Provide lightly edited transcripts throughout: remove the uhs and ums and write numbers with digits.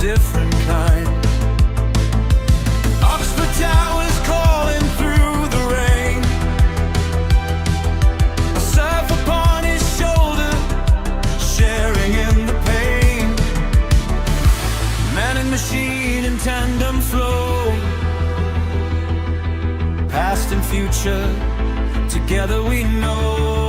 different kind. Oxford Towers calling through the rain. A surf upon his shoulder, sharing in the pain. Man and machine in tandem flow. Past and future, together we know.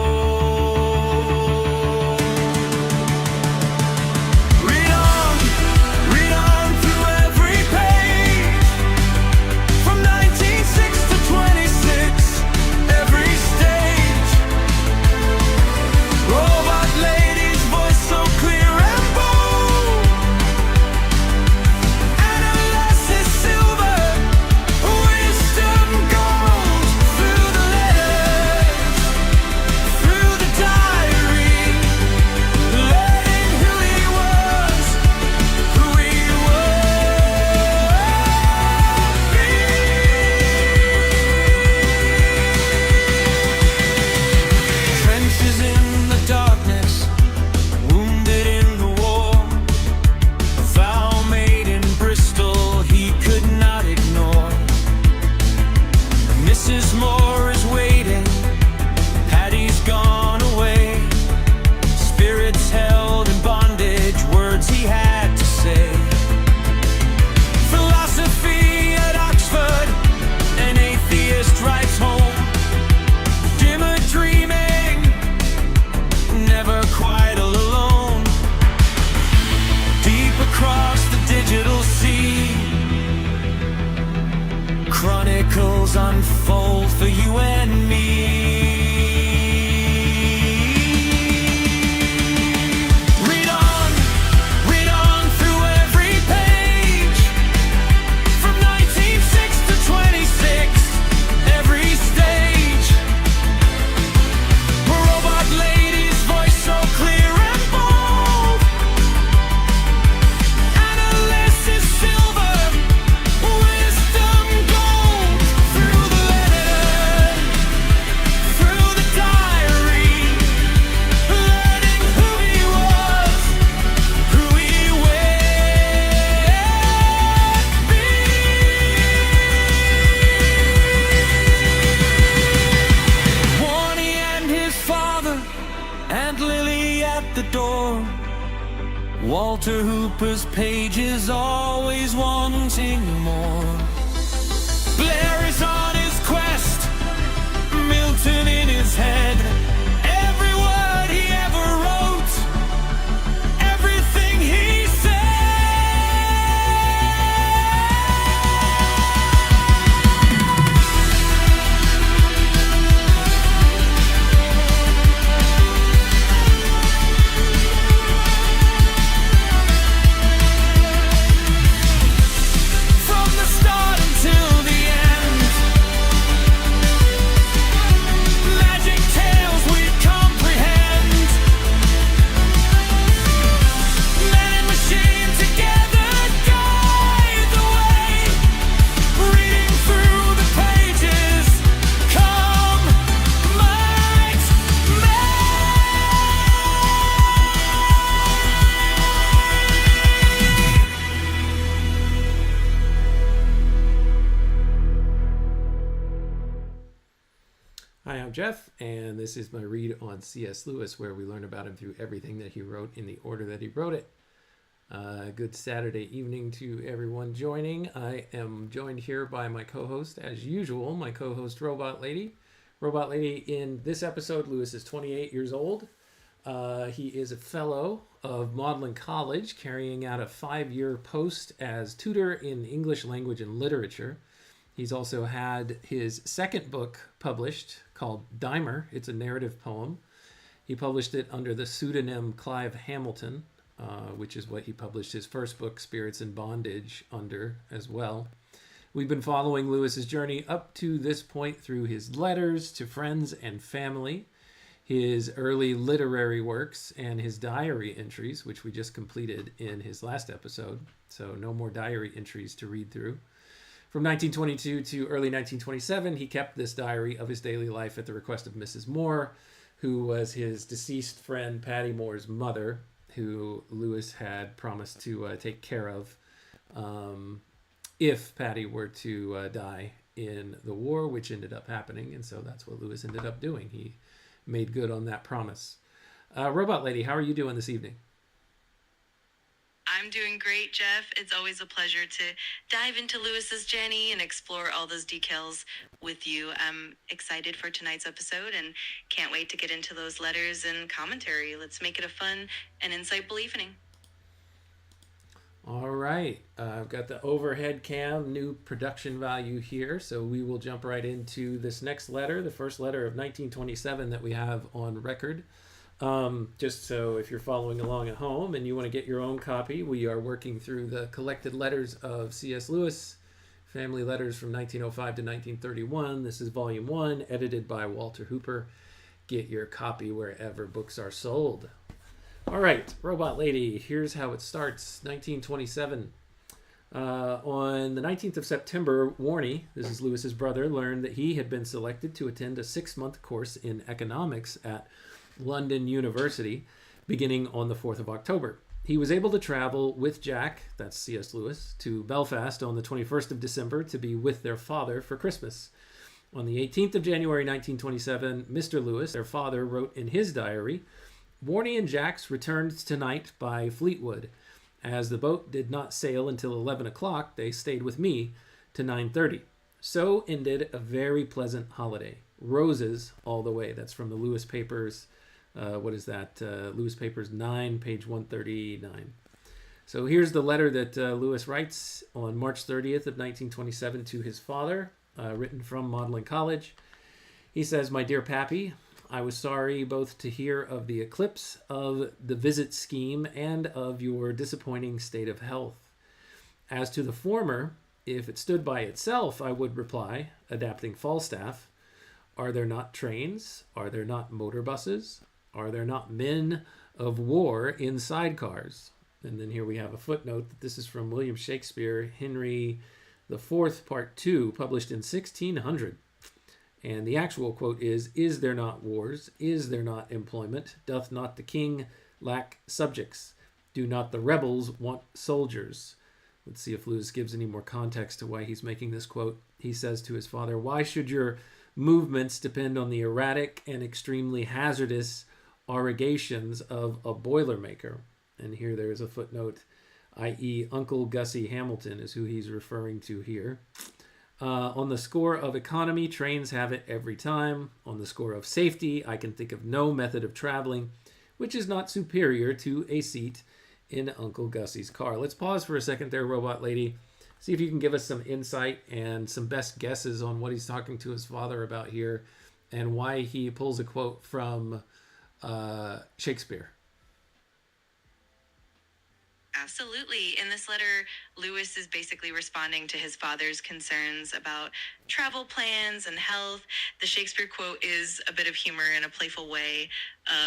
Unfold for you and me. Read on through every page. From 1906 to 26, every stage. A robot lady's voice so clear and bold. Analysis silver, wisdom gold. Through the letter, through the diary, learning who he was, who he would be. Warnie and his father, and Lily at the door. Walter Hooper's pages always wanting more. Blair is on his quest, Milton in his head. Every word he ever wrote, everything he said. From the start until the end, magic tales we comprehend. Man and machine together guide the way. Reading through the pages, come might may. Hi, I'm Jeff, and this is my read on C.S. Lewis, where we learn about him through everything that he wrote in the order that he wrote it. Good Saturday evening to everyone joining. I am joined here by my co-host, as usual, my co-host Robot Lady. Robot Lady, in this episode, Lewis is 28 years old. He is a fellow of Magdelan College, carrying out a 5-year post as tutor in English language and literature. He's also had his second book published called Dymer. It's a narrative poem. He published it under the pseudonym Clive Hamilton, which is what he published his first book, Spirits in Bondage, under as well. We've been following Lewis's journey up to this point through his letters to friends and family, his early literary works, and his diary entries, which we just completed in his last episode. So no more diary entries to read through. From 1922 to early 1927, he kept this diary of his daily life at the request of Mrs. Moore, who was his deceased friend Paddy Moore's mother. who Lewis had promised to take care of if Paddy were to die in the war, which ended up happening. And so that's what Lewis ended up doing. He made good on that promise. Robot Lady, how are you doing this evening? I'm doing great, Jeff. It's always a pleasure to dive into Lewis's journey and explore all those details with you. I'm excited for tonight's episode and can't wait to get into those letters and commentary. Let's make it a fun and insightful evening. All right. I've got the overhead cam, new production value here. So we will jump right into this next letter, the first letter of 1927 that we have on record. Just so if you're following along at home and you want to get your own copy, we are working through the collected letters of C.S. Lewis, family letters from 1905 to 1931. This is volume 1, edited by Walter Hooper. Get your copy wherever books are sold. All right, Robot Lady, here's how it starts. 1927. On the 19th of September, Warney, this is Lewis's brother, learned that he had been selected to attend a 6-month course in economics at London University, beginning on the 4th of October. He was able to travel with Jack, that's C.S. Lewis, to Belfast on the 21st of December to be with their father for Christmas. On the 18th of January 1927, Mr. Lewis, their father, wrote in his diary, "Warney and Jack's returned tonight by Fleetwood. As the boat did not sail until 11 o'clock, they stayed with me to 9:30. So ended a very pleasant holiday. Roses all the way." That's from the Lewis Papers. What is that? Lewis Papers 9, page 139. So here's the letter that Lewis writes on March 30th of 1927 to his father, written from Magdalen College. He says, "My dear Pappy, I was sorry both to hear of the eclipse of the visit scheme and of your disappointing state of health. As to the former, if it stood by itself, I would reply, adapting Falstaff, are there not trains? Are there not motor buses? Are there not men of war in sidecars?" And then here we have a footnote that this is from William Shakespeare, Henry IV, Part 2, published in 1600. And the actual quote is there not wars? Is there not employment? Doth not the king lack subjects? Do not the rebels want soldiers? Let's see if Lewis gives any more context to why he's making this quote. He says to his father, "Why should your movements depend on the erratic and extremely hazardous aurogations of a boilermaker?" And here there's a footnote, i.e. Uncle Gussie Hamilton is who he's referring to here. On the score of economy, trains have it every time. On the score of safety, I can think of no method of traveling which is not superior to a seat in Uncle Gussie's car. Let's pause for a second there, Robot Lady. See if you can give us some insight and some best guesses on what he's talking to his father about here and why he pulls a quote from Shakespeare. Absolutely. In this letter, Lewis is basically responding to his father's concerns about travel plans and health. The Shakespeare quote is a bit of humor in a playful way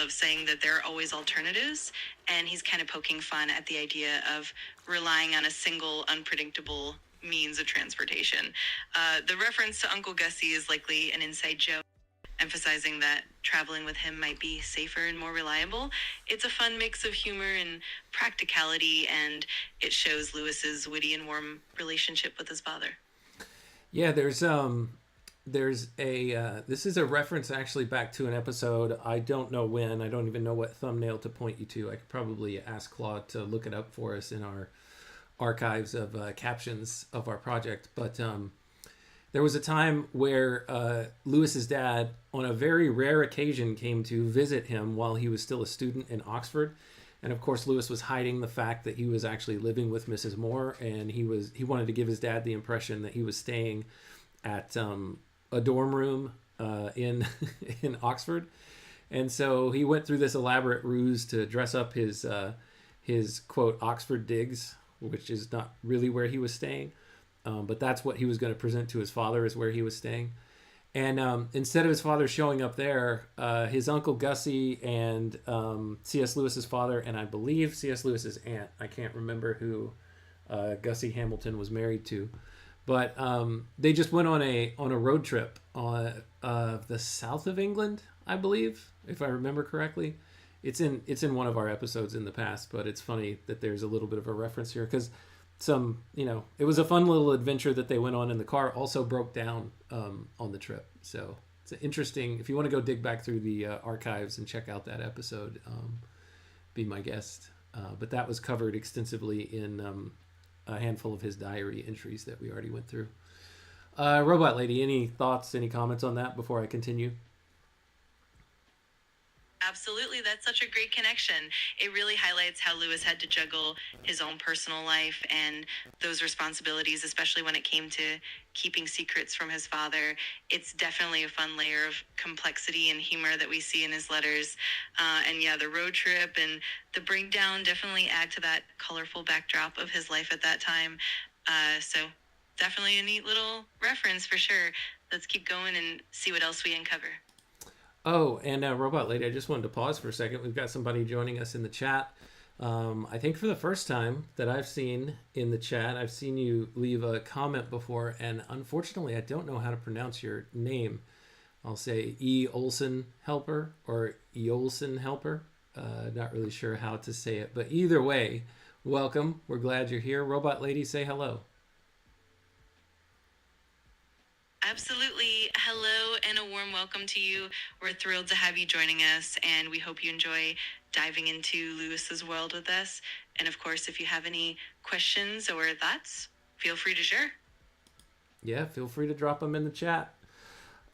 of saying that there are always alternatives, and he's kind of poking fun at the idea of relying on a single unpredictable means of transportation. The reference to Uncle Gussie is likely an inside joke, emphasizing that traveling with him might be safer and more reliable. It's a fun mix of humor and practicality, and it shows Lewis's witty and warm relationship with his father. Yeah, there's a this is a reference actually back to an episode. I don't know when. I don't even know what thumbnail to point you to. I could probably ask Claude to look it up for us in our archives of captions of our project. But there was a time where Lewis's dad, on a very rare occasion, came to visit him while he was still a student in Oxford. And of course, Lewis was hiding the fact that he was actually living with Mrs. Moore, and he wanted to give his dad the impression that he was staying at a dorm room in Oxford. And so he went through this elaborate ruse to dress up his quote Oxford digs, which is not really where he was staying. But that's what he was going to present to his father as where he was staying. And instead of his father showing up there, his Uncle Gussie and C.S. Lewis's father, and I believe C.S. Lewis's aunt, I can't remember who Gussie Hamilton was married to, but they just went on a road trip on the south of England, I believe, if I remember correctly. It's in one of our episodes in the past, but it's funny that there's a little bit of a reference here because it was a fun little adventure that they went on, and the car also broke down on the trip. So it's interesting. If you want to go dig back through the archives and check out that episode, be my guest. But that was covered extensively in a handful of his diary entries that we already went through. Robot Lady, any thoughts, any comments on that before I continue? Absolutely. That's such a great connection. It really highlights how Lewis had to juggle his own personal life and those responsibilities, especially when it came to keeping secrets from his father. It's definitely a fun layer of complexity and humor that we see in his letters. And yeah, the road trip and the breakdown definitely add to that colorful backdrop of his life at that time. So definitely a neat little reference for sure. Let's keep going and see what else we uncover. Oh, and Robot Lady, I just wanted to pause for a second. We've got somebody joining us in the chat. I think for the first time that I've seen in the chat, I've seen you leave a comment before, and unfortunately, I don't know how to pronounce your name. I'll say E. Olsen Helper or E. Olsen Helper. Not really sure how to say it, but either way, welcome. We're glad you're here. Robot Lady, say hello. Absolutely. Hello and a warm welcome to you. We're thrilled to have you joining us, and we hope you enjoy diving into Lewis's world with us. And of course, if you have any questions or thoughts, feel free to share. Yeah, feel free to drop them in the chat.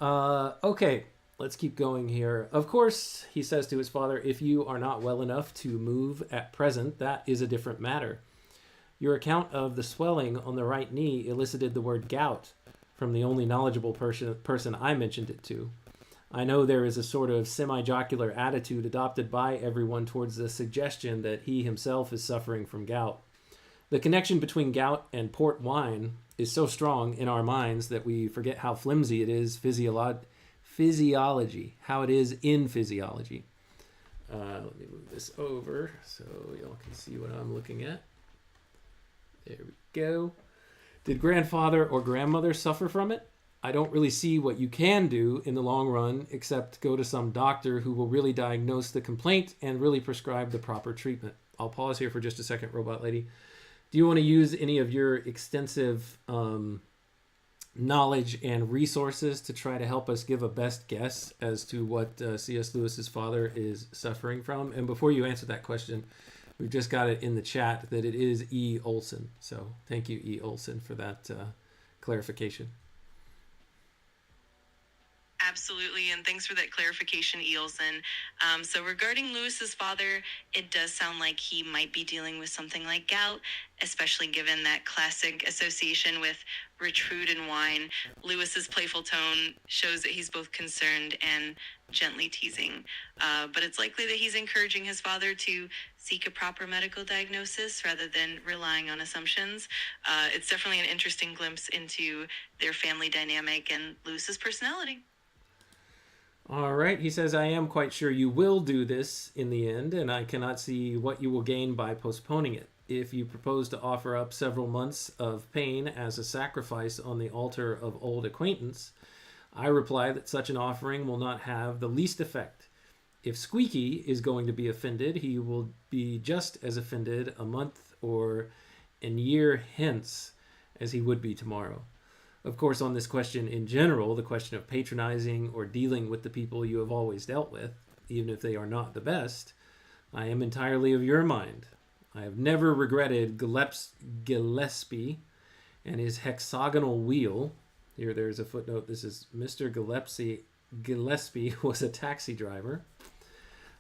Okay, let's keep going here. Of course, he says to his father, if you are not well enough to move at present, that is a different matter. Your account of the swelling on the right knee elicited the word gout from the only knowledgeable person I mentioned it to. I know there is a sort of semi-jocular attitude adopted by everyone towards the suggestion that he himself is suffering from gout. The connection between gout and port wine is so strong in our minds that we forget how flimsy it is physiology, how it is in physiology. Let me move this over so y'all can see what I'm looking at. There we go. Did grandfather or grandmother suffer from it? I don't really see what you can do in the long run except go to some doctor who will really diagnose the complaint and really prescribe the proper treatment. I'll pause here for just a second, Robot Lady. Do you want to use any of your extensive knowledge and resources to try to help us give a best guess as to what C.S. Lewis's father is suffering from? And before you answer that question, we've just got it in the chat that it is E. Olsen. So thank you, E. Olsen, for that clarification. Absolutely, and thanks for that clarification, Eilson. So regarding Lewis's father, it does sound like he might be dealing with something like gout, especially given that classic association with rich food and wine. Lewis's playful tone shows that he's both concerned and gently teasing. But it's likely that he's encouraging his father to seek a proper medical diagnosis rather than relying on assumptions. It's definitely an interesting glimpse into their family dynamic and Lewis's personality. All right, he says, I am quite sure you will do this in the end, and I cannot see what you will gain by postponing it. If you propose to offer up several months of pain as a sacrifice on the altar of old acquaintance, I reply that such an offering will not have the least effect. If Squeaky is going to be offended, he will be just as offended a month or a year hence as he would be tomorrow. Of course, on this question in general, the question of patronizing or dealing with the people you have always dealt with, even if they are not the best, I am entirely of your mind. I have never regretted Gillespie and his hexagonal wheel. Here, there's a footnote. This is Mr. Gillespie was a taxi driver.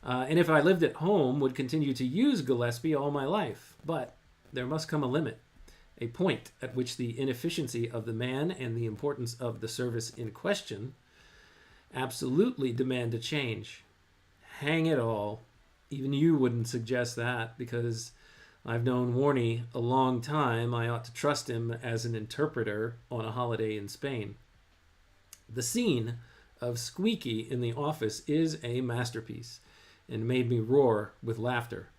And if I lived at home, would continue to use Gillespie all my life. But there must come a limit. A point at which the inefficiency of the man and the importance of the service in question absolutely demand a change. Hang it all. Even you wouldn't suggest that because I've known Warney a long time. I ought to trust him as an interpreter on a holiday in Spain. The scene of Squeaky in the office is a masterpiece and made me roar with laughter.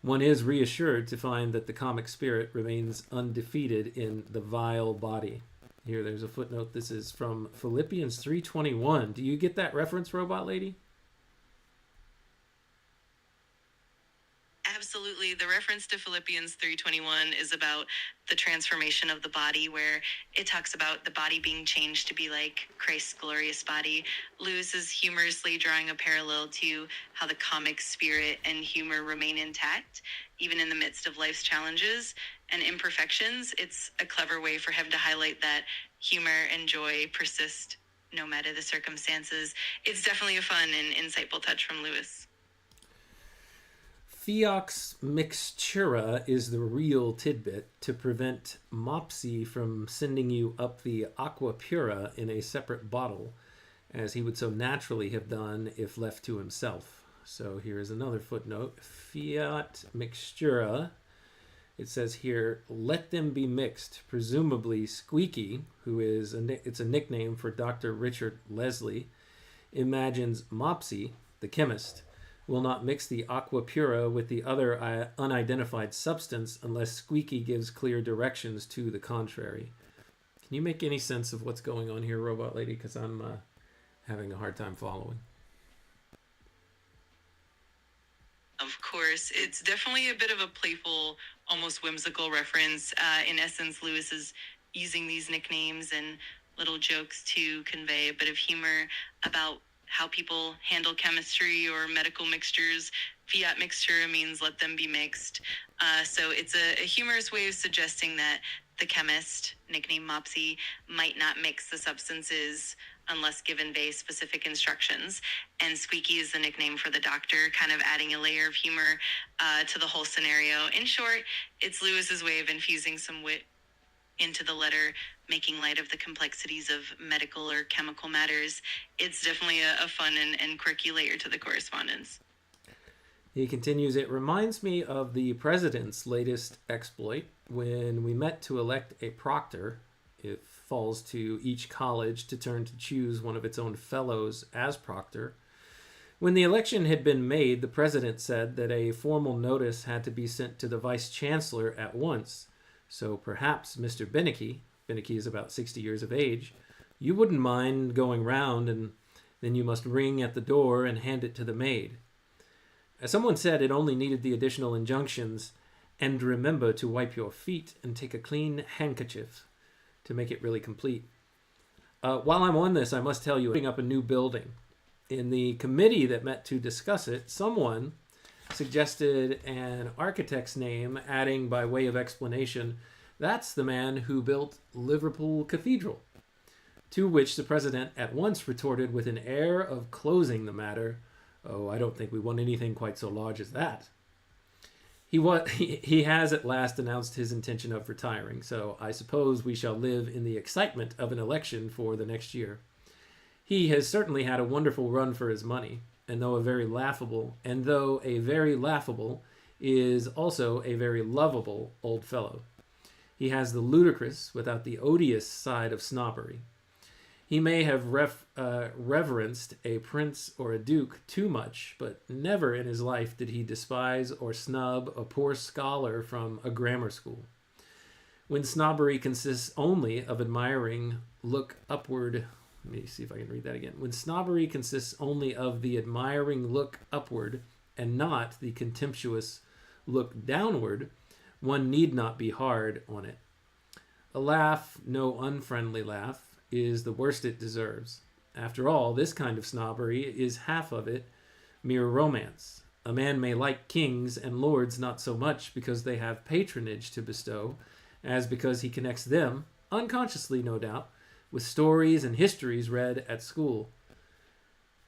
One is reassured to find that the comic spirit remains undefeated in the vile body. Here, there's a footnote. This is from Philippians 3:21. Do you get that reference, Robot Lady? Absolutely. The reference to Philippians 3:21 is about the transformation of the body, where it talks about the body being changed to be like Christ's glorious body. Lewis is humorously drawing a parallel to how the comic spirit and humor remain intact, even in the midst of life's challenges and imperfections. It's a clever way for him to highlight that humor and joy persist no matter the circumstances. It's definitely a fun and insightful touch from Lewis. Theox mixtura is the real tidbit to prevent Mopsy from sending you up the aqua pura in a separate bottle, as he would so naturally have done if left to himself. So here is another footnote. Fiat mixtura. It says here, let them be mixed. Presumably Squeaky, who is it's a nickname for Dr. Richard Leslie, imagines Mopsy, the chemist, will not mix the aqua pura with the other unidentified substance unless Squeaky gives clear directions to the contrary. Can you make any sense of what's going on here, Robot Lady? Because I'm having a hard time following. Of course, it's definitely a bit of a playful, almost whimsical reference. In essence, Lewis is using these nicknames and little jokes to convey a bit of humor about how people handle chemistry or medical mixtures. Fiat mixtura means let them be mixed. So it's a humorous way of suggesting that the chemist, nicknamed Mopsy, might not mix the substances unless given very specific instructions. And Squeaky is the nickname for the doctor, kind of adding a layer of humor to the whole scenario. In short, it's Lewis's way of infusing some wit into the letter, making light of the complexities of medical or chemical matters. It's definitely a fun and quirky layer to the correspondence. He continues, it reminds me of the president's latest exploit. When we met to elect a proctor, it falls to each college to turn to choose one of its own fellows as proctor. When the election had been made, the president said that a formal notice had to be sent to the vice chancellor at once. So perhaps Mr. Beneke is about 60 years of age, you wouldn't mind going round, and then you must ring at the door and hand it to the maid. As someone said, it only needed the additional injunctions, and remember to wipe your feet and take a clean handkerchief, to make it really complete. While I'm on this, I must tell you, putting up a new building. In the committee that met to discuss it, someone suggested an architect's name, adding by way of explanation, that's the man who built Liverpool Cathedral. To which the president at once retorted with an air of closing the matter, oh, I don't think we want anything quite so large as that. He has at last announced his intention of retiring, so I suppose we shall live in the excitement of an election for the next year. He has certainly had a wonderful run for his money, and though a very laughable is also a very lovable old fellow. He has the ludicrous without the odious side of snobbery. He may have reverenced a prince or a duke too much, but never in his life did he despise or snub a poor scholar from a grammar school. When snobbery consists only of admiring look upward, let me see if I can read that again. When snobbery consists only of the admiring look upward and not the contemptuous look downward, one need not be hard on it. A laugh, no unfriendly laugh, is the worst it deserves. After all, this kind of snobbery is half of it mere romance. A man may like kings and lords not so much because they have patronage to bestow, as because he connects them, unconsciously no doubt, with stories and histories read at school.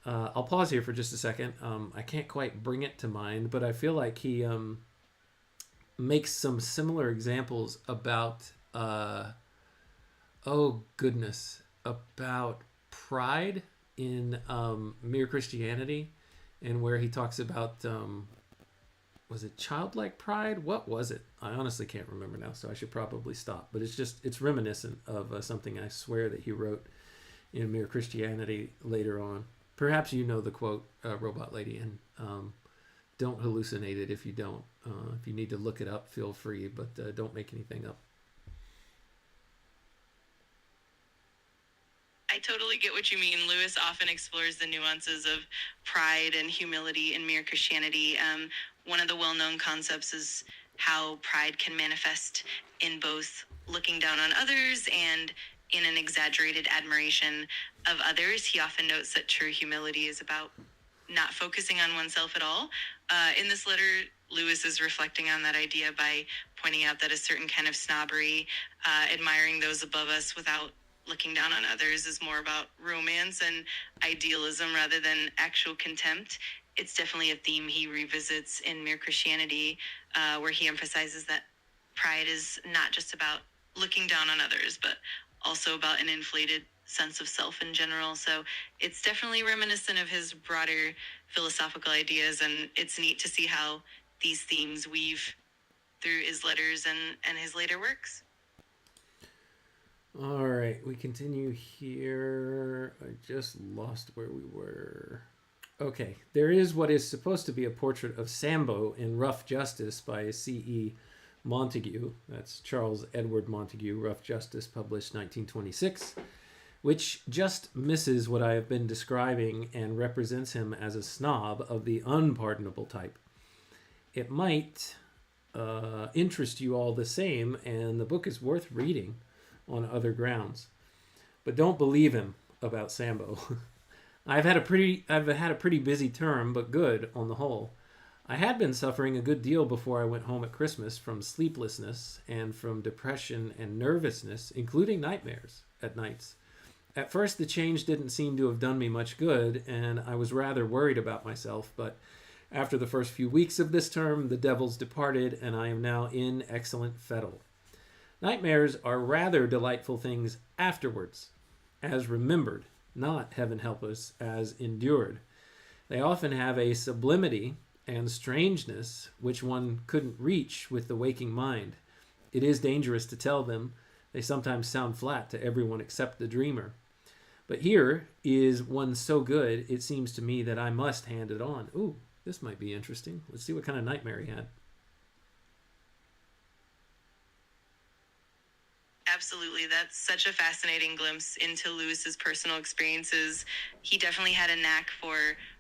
I'll pause here for just a second. I can't quite bring it to mind, but I feel like he makes some similar examples about about pride in Mere Christianity, and where he talks about was it childlike pride? What was it? I honestly can't remember now, so I should probably stop. But it's reminiscent of something I swear that he wrote in Mere Christianity later on. Perhaps you know the quote, Robot Lady, and don't hallucinate it if you don't. If you need to look it up, feel free, but don't make anything up. I totally get what you mean. Lewis often explores the nuances of pride and humility in Mere Christianity. one of the well-known concepts is how pride can manifest in both looking down on others and in an exaggerated admiration of others. He often notes that true humility is about not focusing on oneself at all. In this letter, Lewis is reflecting on that idea by pointing out that a certain kind of snobbery, admiring those above us without looking down on others, is more about romance and idealism rather than actual contempt. It's definitely a theme he revisits in Mere Christianity, where he emphasizes that pride is not just about looking down on others, but also about an inflated sense of self in general. So it's definitely reminiscent of his broader philosophical ideas, and it's neat to see how these themes weave through his letters and his later works. All right, we continue here. I just lost where we were. Okay, there is what is supposed to be a portrait of Sambo in Rough Justice by C.E. Montague. That's Charles Edward Montague, Rough Justice, published 1926, which just misses what I have been describing and represents him as a snob of the unpardonable type. It might interest you all the same, and the book is worth reading on other grounds. But don't believe him about Sambo. I've had a pretty busy term, but good on the whole. I had been suffering a good deal before I went home at Christmas from sleeplessness and from depression and nervousness, including nightmares at nights. At first, the change didn't seem to have done me much good, and I was rather worried about myself, but after the first few weeks of this term, the devils departed, and I am now in excellent fettle. Nightmares are rather delightful things afterwards, as remembered, not, heaven help us, as endured. They often have a sublimity and strangeness which one couldn't reach with the waking mind. It is dangerous to tell them. They sometimes sound flat to everyone except the dreamer. But here is one so good, it seems to me that I must hand it on. Ooh, this might be interesting. Let's see what kind of nightmare he had. Absolutely. That's such a fascinating glimpse into Lewis's personal experiences. He definitely had a knack for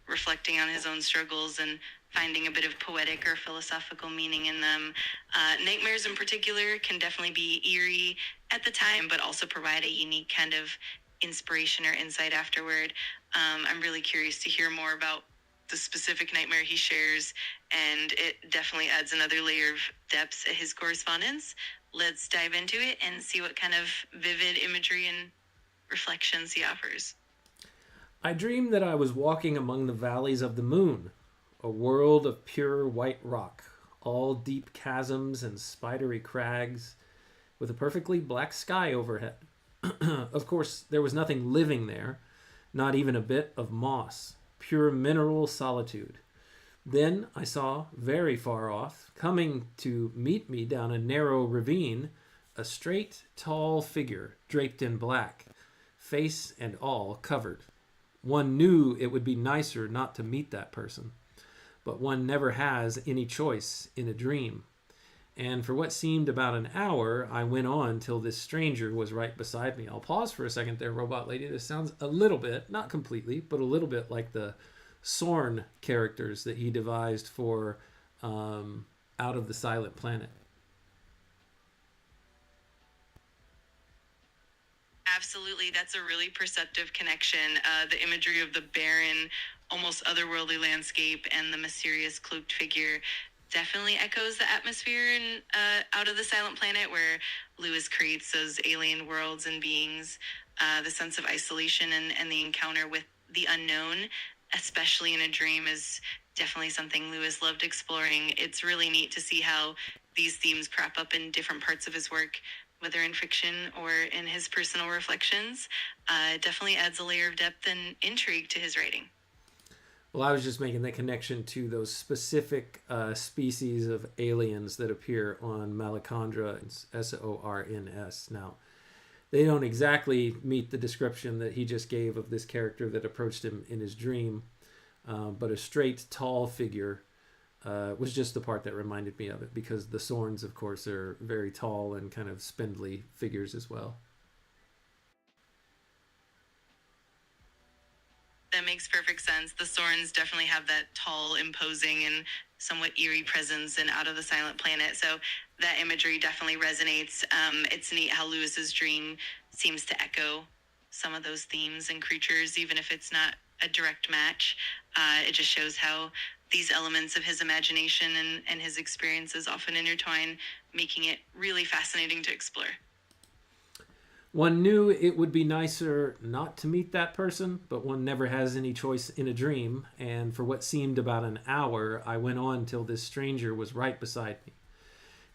reflecting on his own struggles and finding a bit of poetic or philosophical meaning in them. Nightmares in particular can definitely be eerie at the time, but also provide a unique kind of inspiration or insight afterward. I'm really curious to hear more about the specific nightmare he shares, and it definitely adds another layer of depth to his correspondence. Let's dive into it and see what kind of vivid imagery and reflections he offers. I dreamed that I was walking among the valleys of the moon, a world of pure white rock, all deep chasms and spidery crags, with a perfectly black sky overhead. Of course, there was nothing living there, not even a bit of moss, pure mineral solitude. Then I saw, very far off, coming to meet me down a narrow ravine, a straight, tall figure draped in black, face and all covered. One knew it would be nicer not to meet that person, but one never has any choice in a dream. And for what seemed about an hour, I went on till this stranger was right beside me. I'll pause for a second there, Robot Lady. This sounds a little bit, not completely, but a little bit like the Sorn characters that he devised for Out of the Silent Planet. Absolutely. That's a really perceptive connection. The imagery of the barren, almost otherworldly landscape and the mysterious cloaked figure definitely echoes the atmosphere in Out of the Silent Planet, where Lewis creates those alien worlds and beings. The sense of isolation and the encounter with the unknown, especially in a dream, is definitely something Lewis loved exploring. It's really neat to see how these themes crop up in different parts of his work, whether in fiction or in his personal reflections. It definitely adds a layer of depth and intrigue to his writing. Well, I was just making the connection to those specific species of aliens that appear on Malacandra, Sorns. Now, they don't exactly meet the description that he just gave of this character that approached him in his dream, but a straight, tall figure was just the part that reminded me of it, because the Sorns, of course, are very tall and kind of spindly figures as well. That makes perfect sense. The Sorns definitely have that tall, imposing, and somewhat eerie presence in Out of the Silent Planet. So that imagery definitely resonates. It's neat how Lewis's dream seems to echo some of those themes and creatures, even if it's not a direct match. It just shows how these elements of his imagination and his experiences often intertwine, making it really fascinating to explore. One knew it would be nicer not to meet that person, but one never has any choice in a dream, and for what seemed about an hour, I went on till this stranger was right beside me.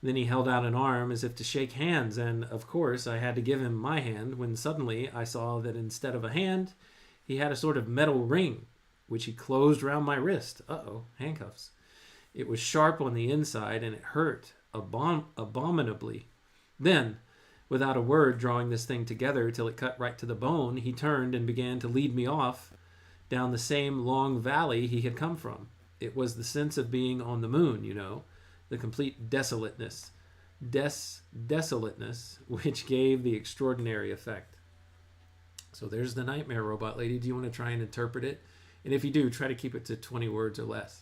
Then he held out an arm as if to shake hands, and of course I had to give him my hand when suddenly I saw that instead of a hand, he had a sort of metal ring, which he closed round my wrist. Uh-oh, handcuffs. It was sharp on the inside, and it hurt abominably. Then, without a word drawing this thing together till it cut right to the bone, he turned and began to lead me off down the same long valley he had come from. It was the sense of being on the moon, you know, the complete desolateness, which gave the extraordinary effect. So there's the nightmare, Robot Lady. Do you want to try and interpret it? And if you do, try to keep it to 20 words or less.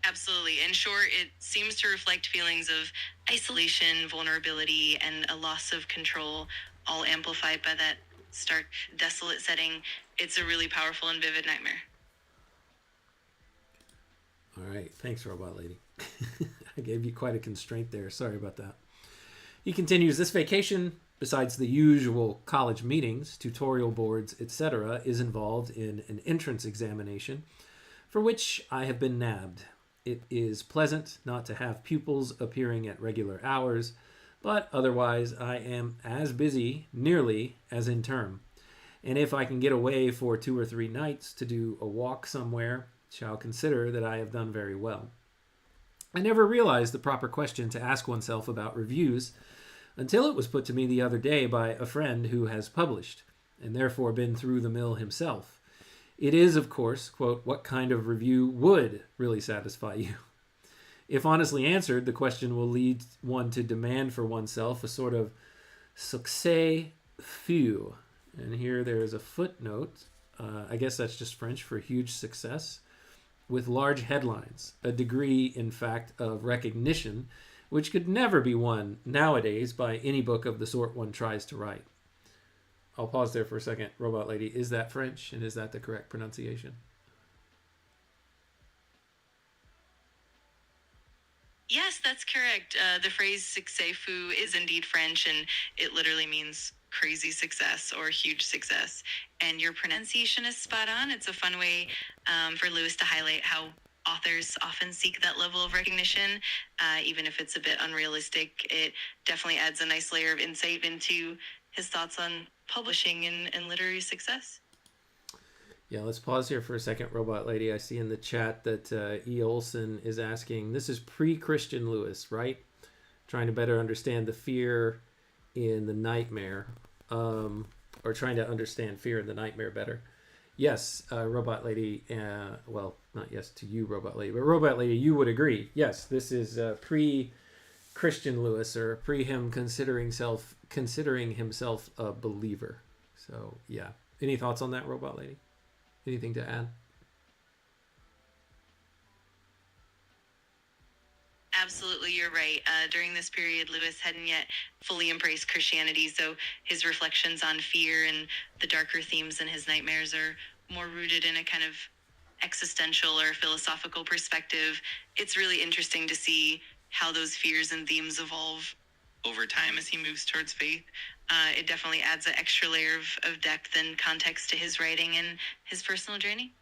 Absolutely. In short, it seems to reflect feelings of isolation, vulnerability, and a loss of control, all amplified by that stark, desolate setting. It's a really powerful and vivid nightmare. All right. Thanks, Robot Lady. I gave you quite a constraint there. Sorry about that. He continues, this vacation, besides the usual college meetings, tutorial boards, etc., is involved in an entrance examination for which I have been nabbed. It is pleasant not to have pupils appearing at regular hours, but otherwise I am as busy, nearly, as in term. And if I can get away for 2 or 3 nights to do a walk somewhere, shall consider that I have done very well. I never realized the proper question to ask oneself about reviews until it was put to me the other day by a friend who has published, and therefore been through the mill himself. It is, of course, quote, what kind of review would really satisfy you? If honestly answered, the question will lead one to demand for oneself a sort of succès fou. And here there is a footnote. I guess that's just French for huge success, with large headlines, a degree, in fact, of recognition, which could never be won nowadays by any book of the sort one tries to write. I'll pause there for a second. Robot Lady, is that French, and is that the correct pronunciation? Yes, that's correct. The phrase succès fou is indeed French, and it literally means crazy success or huge success. And your pronunciation is spot on. It's a fun way for Lewis to highlight how authors often seek that level of recognition, even if it's a bit unrealistic. It definitely adds a nice layer of insight into his thoughts on publishing and literary success. Yeah, let's pause here for a second, Robot Lady. I see in the chat that E. Olson is asking, this is pre-Christian Lewis, right? Trying to better understand the fear in the nightmare, or trying to understand fear in the nightmare better. Yes, Robot Lady, well, not yes to you, Robot Lady, but Robot Lady, you would agree. Yes, this is pre-Christian Lewis, or pre him considering himself a believer. So, yeah. Any thoughts on that, Robot Lady? Anything to add? Absolutely, you're right. During this period, Lewis hadn't yet fully embraced Christianity, so his reflections on fear and the darker themes in his nightmares are more rooted in a kind of existential or philosophical perspective. It's really interesting to see how those fears and themes evolve over time as he moves towards faith. It definitely adds an extra layer of depth and context to his writing and his personal journey.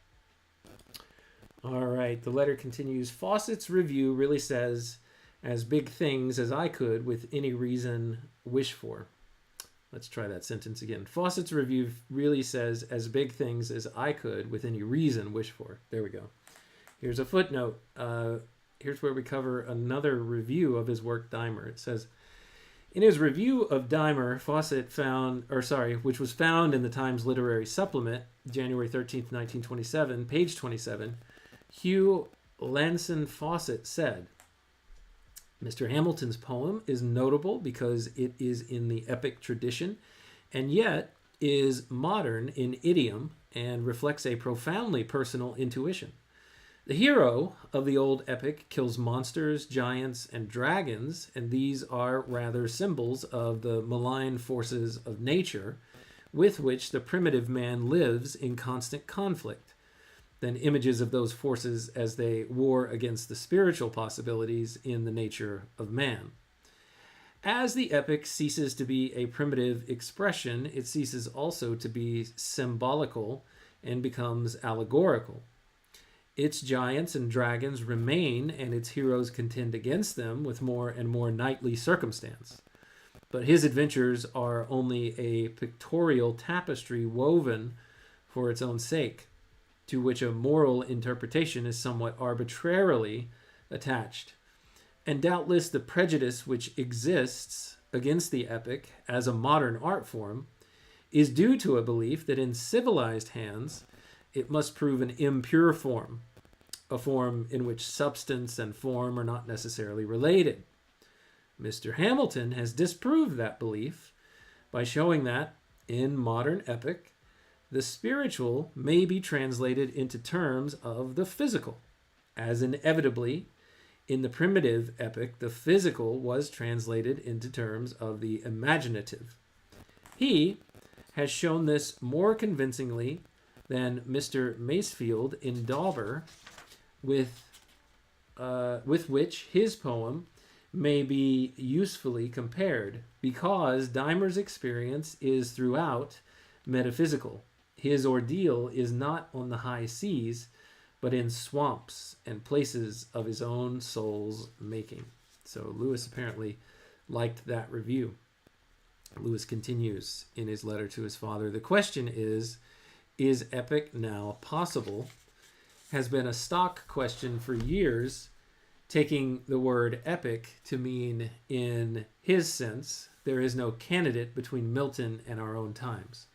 All right, the letter continues. Fawcett's review really says, as big things as I could with any reason wish for. Let's try that sentence again. Fawcett's review really says, as big things as I could with any reason wish for. There we go. Here's a footnote. Here's where we cover another review of his work, Dymer. It says, in his review of Dymer, Fawcett found, which was found in the Times Literary Supplement, January 13th, 1927, page 27, Hugh Lanson Fawcett said, Mr. Hamilton's poem is notable because it is in the epic tradition and yet is modern in idiom and reflects a profoundly personal intuition. The hero of the old epic kills monsters, giants, and dragons, and these are rather symbols of the malign forces of nature with which the primitive man lives in constant conflict, than images of those forces as they war against the spiritual possibilities in the nature of man. As the epic ceases to be a primitive expression, it ceases also to be symbolical and becomes allegorical. Its giants and dragons remain, and its heroes contend against them with more and more knightly circumstance. But his adventures are only a pictorial tapestry woven for its own sake, to which a moral interpretation is somewhat arbitrarily attached. And doubtless the prejudice which exists against the epic as a modern art form is due to a belief that in civilized hands it must prove an impure form, a form in which substance and form are not necessarily related. Mr. Hamilton has disproved that belief by showing that, in modern epic, the spiritual may be translated into terms of the physical, as inevitably, in the primitive epic, the physical was translated into terms of the imaginative. He has shown this more convincingly than Mr. Masefield in Dymer, with which his poem may be usefully compared, because Dymer's experience is throughout metaphysical. His ordeal is not on the high seas, but in swamps and places of his own soul's making. So Lewis apparently liked that review. Lewis continues in his letter to his father. The question is epic now possible? Has been a stock question for years, taking the word epic to mean, in his sense, there is no candidate between Milton and our own times.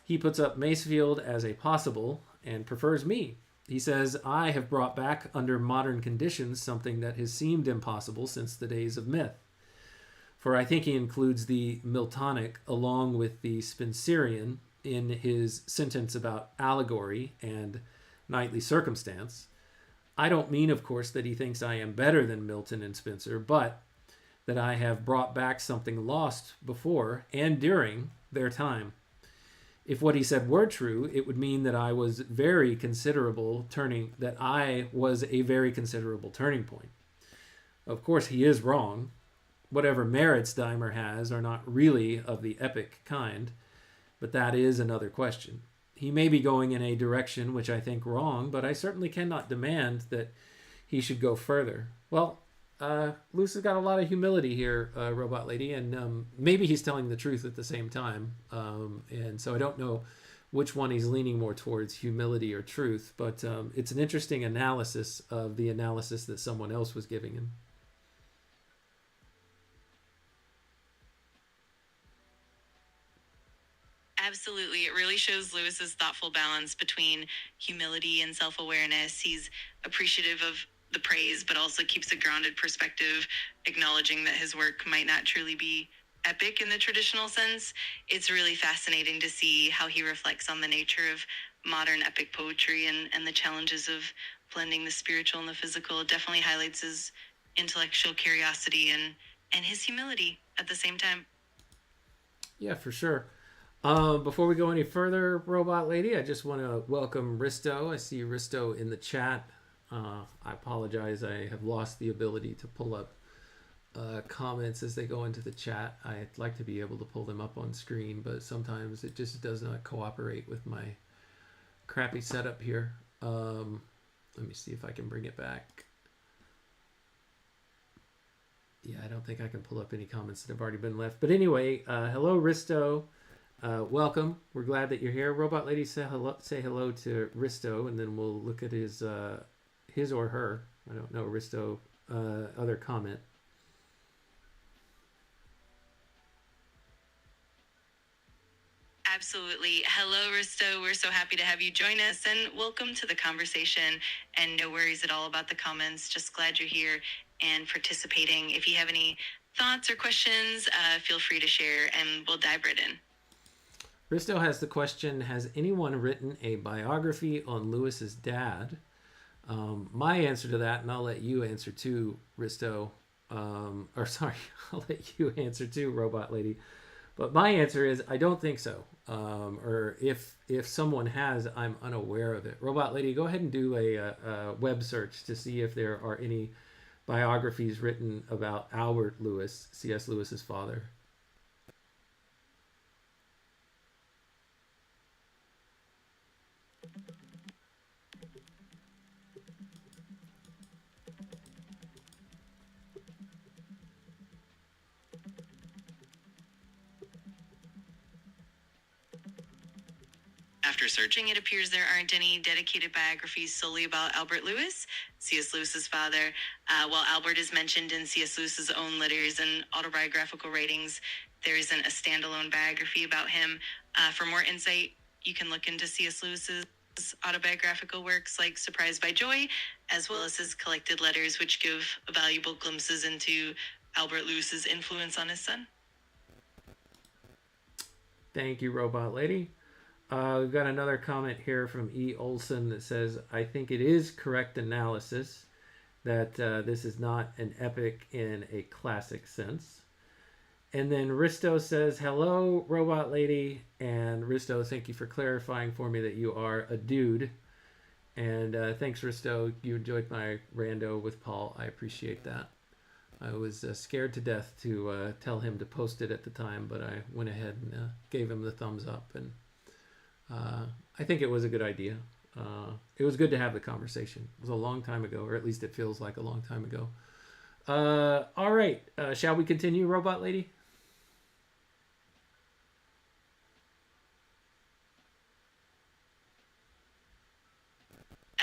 He puts up Masefield as a possible and prefers me. He says, I have brought back under modern conditions something that has seemed impossible since the days of myth. For I think he includes the Miltonic along with the Spenserian in his sentence about allegory and knightly circumstance. I don't mean, of course, that he thinks I am better than Milton and Spenser, but that I have brought back something lost before and during their time. If what he said were true, it would mean that I was a very considerable turning point. Of course, he is wrong. Whatever merits Dymer has are not really of the epic kind, but that is another question. He may be going in a direction which I think wrong, but I certainly cannot demand that he should go further. Well, Luce has got a lot of humility here, Robot Lady, and maybe he's telling the truth at the same time. And so I don't know which one he's leaning more towards, humility or truth, but it's an interesting analysis of the analysis that someone else was giving him. Absolutely. It really shows Lewis's thoughtful balance between humility and self-awareness. He's appreciative of the praise, but also keeps a grounded perspective, acknowledging that his work might not truly be epic in the traditional sense. It's really fascinating to see how he reflects on the nature of modern epic poetry and the challenges of blending the spiritual and the physical. It definitely highlights his intellectual curiosity and his humility at the same time. Yeah, for sure. Before we go any further, Robot Lady, I just want to welcome Risto. I see Risto in the chat. I apologize. I have lost the ability to pull up comments as they go into the chat. I'd like to be able to pull them up on screen, but sometimes it just does not cooperate with my crappy setup here. Let me see if I can bring it back. Yeah, I don't think I can pull up any comments that have already been left. But anyway, hello, Risto. Welcome. We're glad that you're here. Robot Lady, say hello to Risto, and then we'll look at his or her, I don't know, Risto, other comment. Absolutely. Hello, Risto. We're so happy to have you join us, and welcome to the conversation. And no worries at all about the comments. Just glad you're here. and participating. If you have any thoughts or questions, feel free to share and we'll dive right in. Risto has the question, has anyone written a biography on Lewis's dad? My answer to that, and I'll let you answer too, Risto, I'll let you answer too, Robot Lady. But my answer is I don't think so. Or if someone has, I'm unaware of it. Robot Lady, go ahead and do a web search to see if there are any biographies written about Albert Lewis, C.S. Lewis's father. After searching, it appears there aren't any dedicated biographies solely about Albert Lewis, C.S. Lewis's father. While Albert is mentioned in C.S. Lewis's own letters and autobiographical writings, there isn't a standalone biography about him. For more insight, you can look into C.S. Lewis's autobiographical works like Surprised by Joy, as well as his collected letters, which give valuable glimpses into Albert Lewis's influence on his son. Thank you, Robot Lady. We've got another comment here from E. Olson that says, I think it is correct analysis that this is not an epic in a classic sense. And then Risto says, hello, Robot Lady. And Risto, thank you for clarifying for me that you are a dude. And thanks, Risto. You enjoyed my rando with Paul. I appreciate that. I was scared to death to tell him to post it at the time, but I went ahead and gave him the thumbs up. And I think it was a good idea. It was good to have the conversation. It was a long time ago, or at least it feels like a long time ago. All right. Shall we continue, Robot Lady?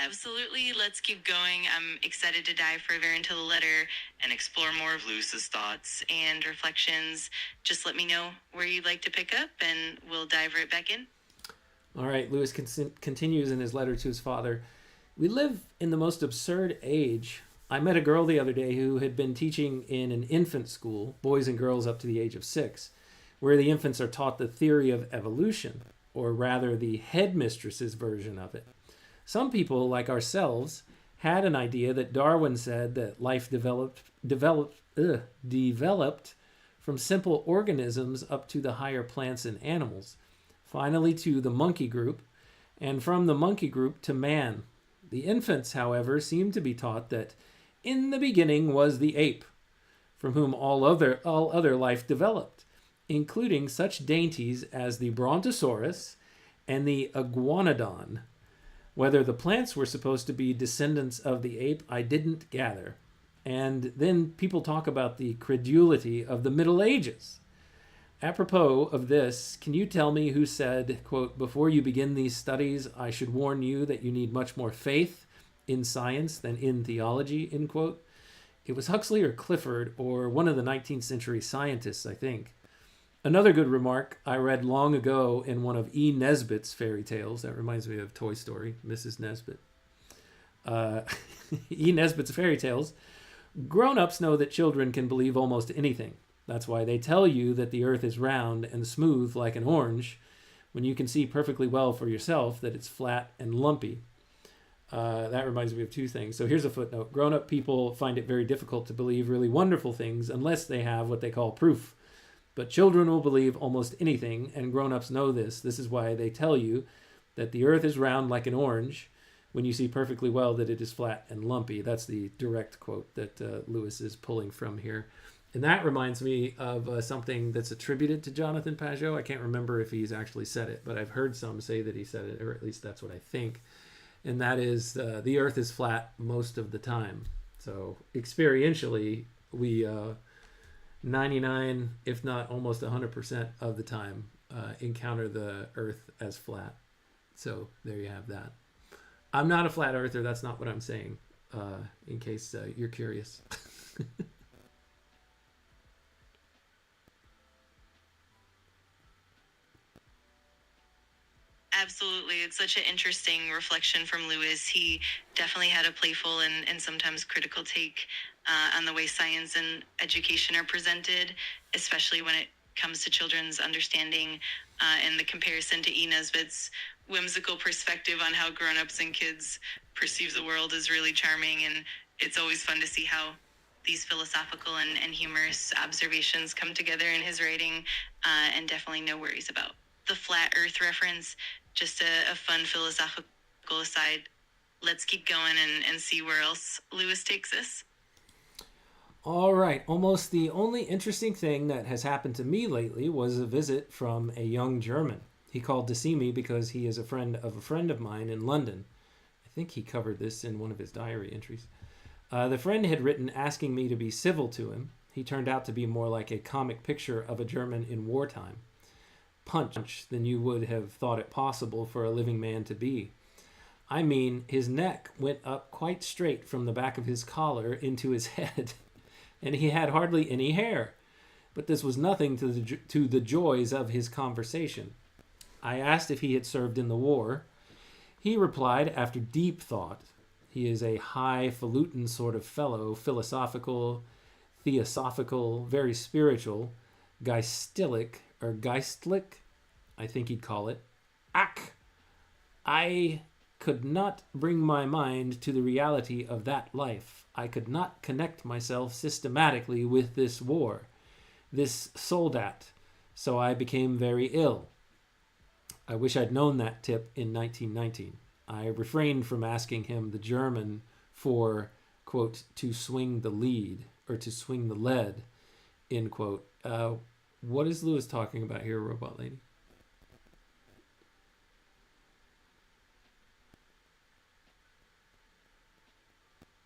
Absolutely. Let's keep going. I'm excited to dive further into the letter and explore more of Lewis's thoughts and reflections. Just let me know where you'd like to pick up and we'll dive right back in. All right. Lewis continues in his letter to his father. We live in the most absurd age. I met a girl the other day who had been teaching in an infant school, boys and girls up to the age of 6, where the infants are taught the theory of evolution, or rather the headmistress's version of it. Some people, like ourselves, had an idea that Darwin said that life developed from simple organisms up to the higher plants and animals, finally to the monkey group, and from the monkey group to man. The infants, however, seem to be taught that in the beginning was the ape, from whom all other life developed, including such dainties as the brontosaurus and the iguanodon. Whether the plants were supposed to be descendants of the ape, I didn't gather. And then people talk about the credulity of the Middle Ages. Apropos of this, can you tell me who said, quote, before you begin these studies, I should warn you that you need much more faith in science than in theology, end quote? It was Huxley or Clifford or one of the 19th century scientists, I think. Another good remark I read long ago in one of E. Nesbit's fairy tales. That reminds me of Toy Story, Mrs. Nesbit. E. Nesbit's fairy tales. Grown-ups know that children can believe almost anything. That's why they tell you that the earth is round and smooth like an orange, when you can see perfectly well for yourself that it's flat and lumpy. That reminds me of two things. So here's a footnote. Grown-up people find it very difficult to believe really wonderful things unless they have what they call proof. But children will believe almost anything, and grown-ups know this. This is why they tell you that the earth is round like an orange when you see perfectly well that it is flat and lumpy. That's the direct quote that Lewis is pulling from here. And that reminds me of something that's attributed to Jonathan Pageau. I can't remember if he's actually said it, but I've heard some say that he said it, or at least that's what I think. And that is the earth is flat most of the time. So experientially, we... 99, if not almost 100% of the time, encounter the earth as flat. So there you have that. I'm not a flat earther. That's not what I'm saying, in case you're curious. Absolutely. It's such an interesting reflection from Lewis. He definitely had a playful and sometimes critical take on the way science and education are presented, especially when it comes to children's understanding, and the comparison to E. Nesbitt's whimsical perspective on how grown-ups and kids perceive the world is really charming, and it's always fun to see how these philosophical and humorous observations come together in his writing, and definitely no worries about the flat earth reference. Just a fun philosophical aside. Let's keep going and see where else Lewis takes us. All right. Almost the only interesting thing that has happened to me lately was a visit from a young German. He called to see me because he is a friend of mine in London. I think he covered this in one of his diary entries. The friend had written asking me to be civil to him. He turned out to be more like a comic picture of a German in wartime. Punch than you would have thought it possible for a living man to be. I mean, his neck went up quite straight from the back of his collar into his head, and he had hardly any hair. But this was nothing to the joys of his conversation. I asked if he had served in the war. He replied after deep thought. He is a highfalutin sort of fellow, philosophical, theosophical, very spiritual, geistlich, I think he'd call it. I could not bring my mind to the reality of that life. I could not connect myself systematically with this war, this soldat, so I became very ill. I wish I'd known that tip in 1919. I refrained from asking him the German for, quote, to swing the lead, or to swing the lead, end quote. What is Lewis talking about here, Robot Lady?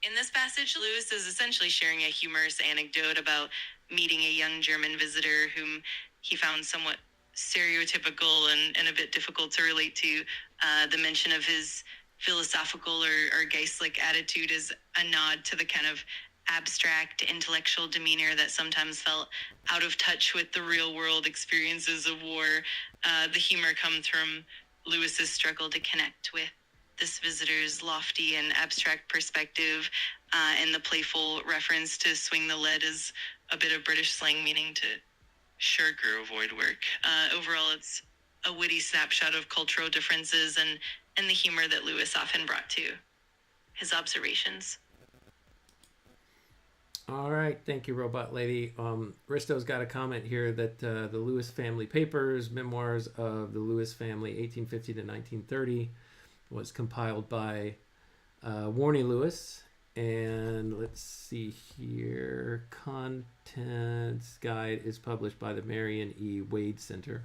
In this passage, Lewis is essentially sharing a humorous anecdote about meeting a young German visitor whom he found somewhat stereotypical and a bit difficult to relate to. The mention of his philosophical or geistlich attitude is a nod to the kind of abstract intellectual demeanor that sometimes felt out of touch with the real world experiences of war. The humor comes from Lewis's struggle to connect with this visitor's lofty and abstract perspective, and the playful reference to swing the lead is a bit of British slang meaning to shirk or avoid work. Overall, it's a witty snapshot of cultural differences and the humor that Lewis often brought to his observations. All right, thank you, Robot Lady. Risto's got a comment here that the Lewis family papers, memoirs of the Lewis family, 1850 to 1930, was compiled by Warnie Lewis. And let's see here, contents guide is published by the Marion E. Wade Center.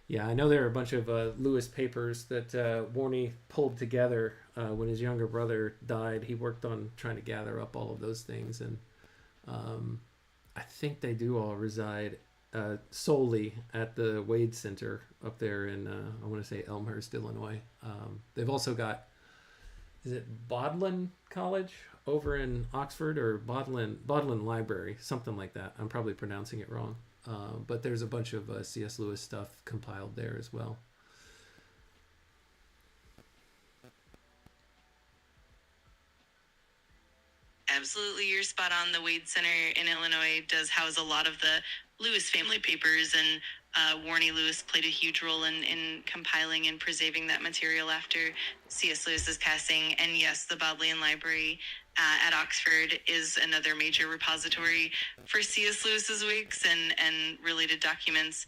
Yeah, I know there are a bunch of Lewis papers that Warnie pulled together when his younger brother died. He worked on trying to gather up all of those things, and I think they do all reside solely at the Wade Center up there in, I want to say Elmhurst, Illinois. They've also got, is it Bodleian College over in Oxford, or Bodleian Library, something like that. I'm probably pronouncing it wrong. But there's a bunch of C.S. Lewis stuff compiled there as well. Absolutely, you're spot on. The Wade Center in Illinois does house a lot of the Lewis family papers, and Warnie Lewis played a huge role in compiling and preserving that material after C.S. Lewis's passing. And yes, the Bodleian Library at Oxford is another major repository for C.S. Lewis's works and related documents.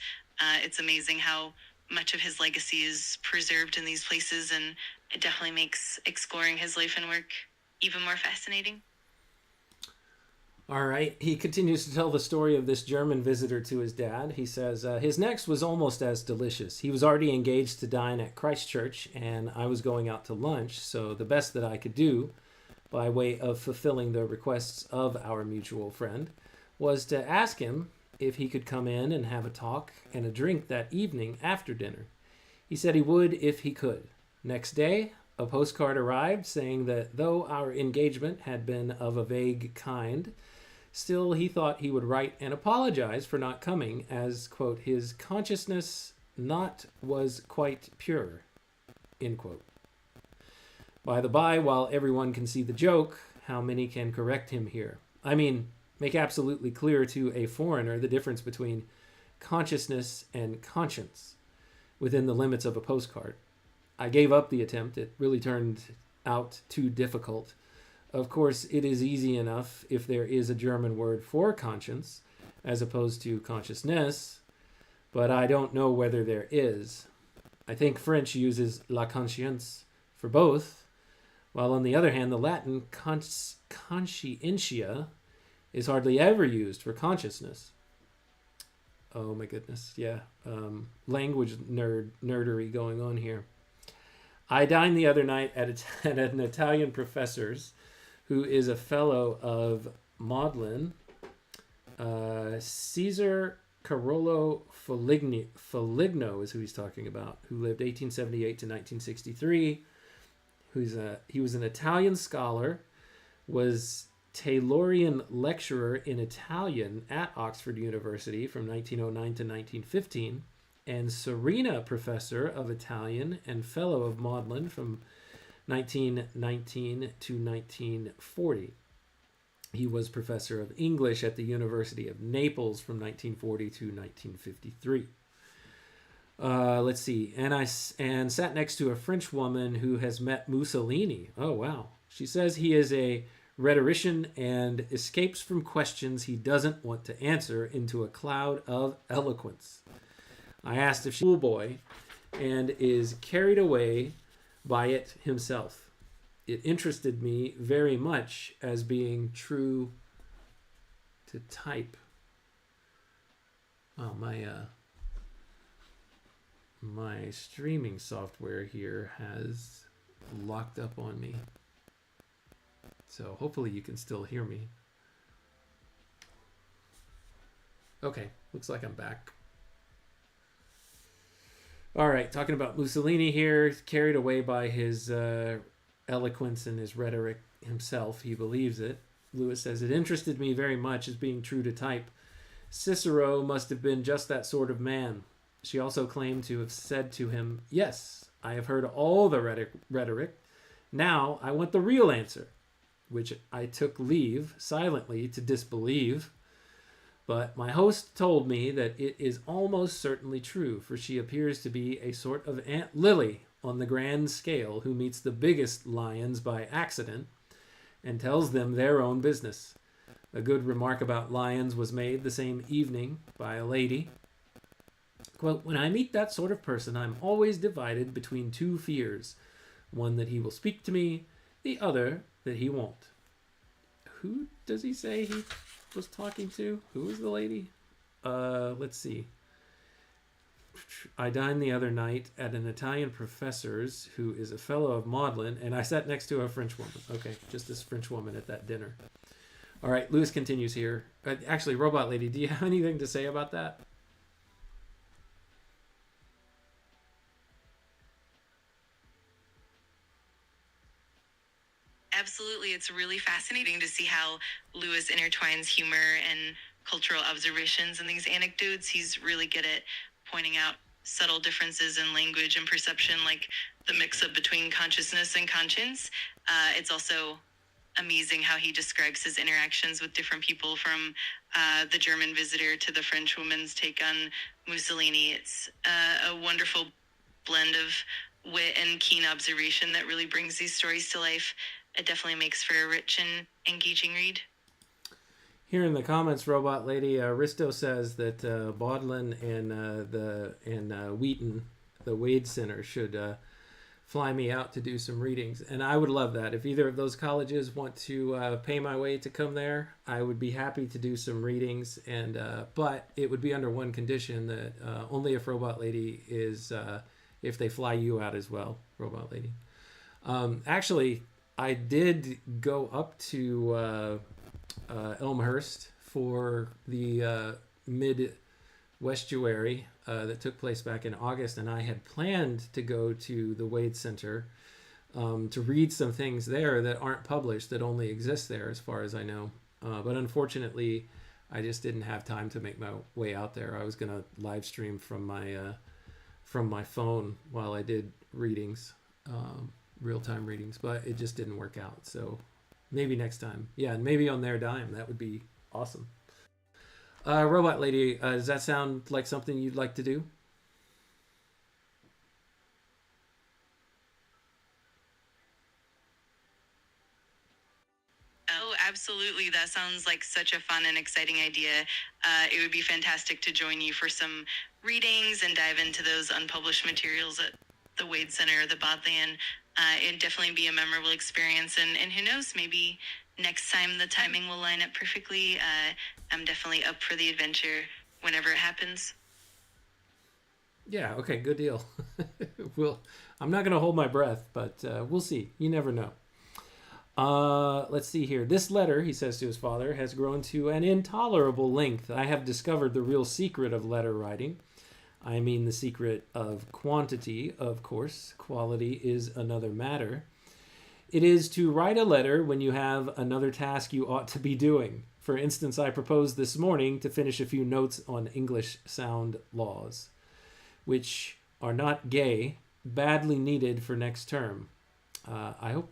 It's amazing how much of his legacy is preserved in these places, and it definitely makes exploring his life and work even more fascinating. All right. He continues to tell the story of this German visitor to his dad. He says, his next was almost as delicious. He was already engaged to dine at Christchurch, and I was going out to lunch, so the best that I could do, by way of fulfilling the requests of our mutual friend, was to ask him if he could come in and have a talk and a drink that evening after dinner. He said he would if he could. Next day, a postcard arrived saying that though our engagement had been of a vague kind, still he thought he would write and apologize for not coming, as, quote, his consciousness not was quite pure. End quote. By the by, while everyone can see the joke, how many can correct him here? I mean, make absolutely clear to a foreigner the difference between consciousness and conscience within the limits of a postcard. I gave up the attempt. It really turned out too difficult. Of course, it is easy enough if there is a German word for conscience as opposed to consciousness, but I don't know whether there is. I think French uses la conscience for both, while on the other hand, the Latin conscientia is hardly ever used for consciousness. Oh my goodness, yeah. Language nerdery going on here. I dined the other night at an Italian professor's who is a fellow of Magdelan, Caesar Carolo Foligno is who he's talking about, who lived 1878 to 1963. He was an Italian scholar, was Taylorian lecturer in Italian at Oxford University from 1909 to 1915, and Serena professor of Italian and fellow of Magdelan from 1919 to 1940. He was professor of English at the University of Naples from 1940 to 1953. Let's see. And sat next to a French woman who has met Mussolini. Oh, wow. She says he is a rhetorician and escapes from questions he doesn't want to answer into a cloud of eloquence. I asked if she's a schoolboy and is carried away by it himself. It interested me very much as being true to type. Wow, my streaming software here has locked up on me. So hopefully you can still hear me. Okay, looks like I'm back. All right, talking about Mussolini here, carried away by his eloquence and his rhetoric himself. He believes it. Lewis says, it interested me very much as being true to type. Cicero must have been just that sort of man. She also claimed to have said to him, yes, I have heard all the rhetoric. Now I want the real answer, which I took leave silently to disbelieve. But my host told me that it is almost certainly true, for she appears to be a sort of Aunt Lily on the grand scale who meets the biggest lions by accident and tells them their own business. A good remark about lions was made the same evening by a lady. Quote, when I meet that sort of person, I'm always divided between two fears. One that he will speak to me, the other that he won't. Who does he say he was talking to? Who is the lady? Let's see. I dined the other night at an Italian professor's who is a fellow of Magdelan, and I sat next to a French woman. Okay, just this French woman at that dinner. All right, Lewis continues here. Actually, Robot Lady, do you have anything to say about that? Absolutely. It's really fascinating to see how Lewis intertwines humor and cultural observations and these anecdotes. He's really good at pointing out subtle differences in language and perception, like the mix-up between consciousness and conscience. It's also amazing how he describes his interactions with different people, from the German visitor to the French woman's take on Mussolini. It's a wonderful blend of wit and keen observation that really brings these stories to life. It definitely makes for a rich and engaging read. Here in the comments, Robot Lady, Risto says that Magdelan and Wheaton, the Wade Center, should fly me out to do some readings. And I would love that. If either of those colleges want to pay my way to come there, I would be happy to do some readings. And but it would be under one condition, that only if Robot Lady is, if they fly you out as well, Robot Lady. Actually, I did go up to Elmhurst for the mid-Westuary that took place back in August, and I had planned to go to the Wade Center to read some things there that aren't published, that only exist there as far as I know. But unfortunately, I just didn't have time to make my way out there. I was going to live stream from my phone while I did readings. real-time readings, but it just didn't work out. So maybe next time. Yeah, and maybe on their dime. That would be awesome. Robot Lady, does that sound like something you'd like to do? Oh, absolutely. That sounds like such a fun and exciting idea. It would be fantastic to join you for some readings and dive into those unpublished materials at the Wade Center or the Bodleian. It'd definitely be a memorable experience. And who knows, maybe next time the timing will line up perfectly. I'm definitely up for the adventure whenever it happens. Yeah, okay, good deal. I'm not going to hold my breath, but we'll see. You never know. Let's see here. This letter, he says to his father, has grown to an intolerable length. I have discovered the real secret of letter writing. I mean the secret of quantity, of course. Quality is another matter. It is to write a letter when you have another task you ought to be doing. For instance, I proposed this morning to finish a few notes on English sound laws, which are not gay, badly needed for next term. I'm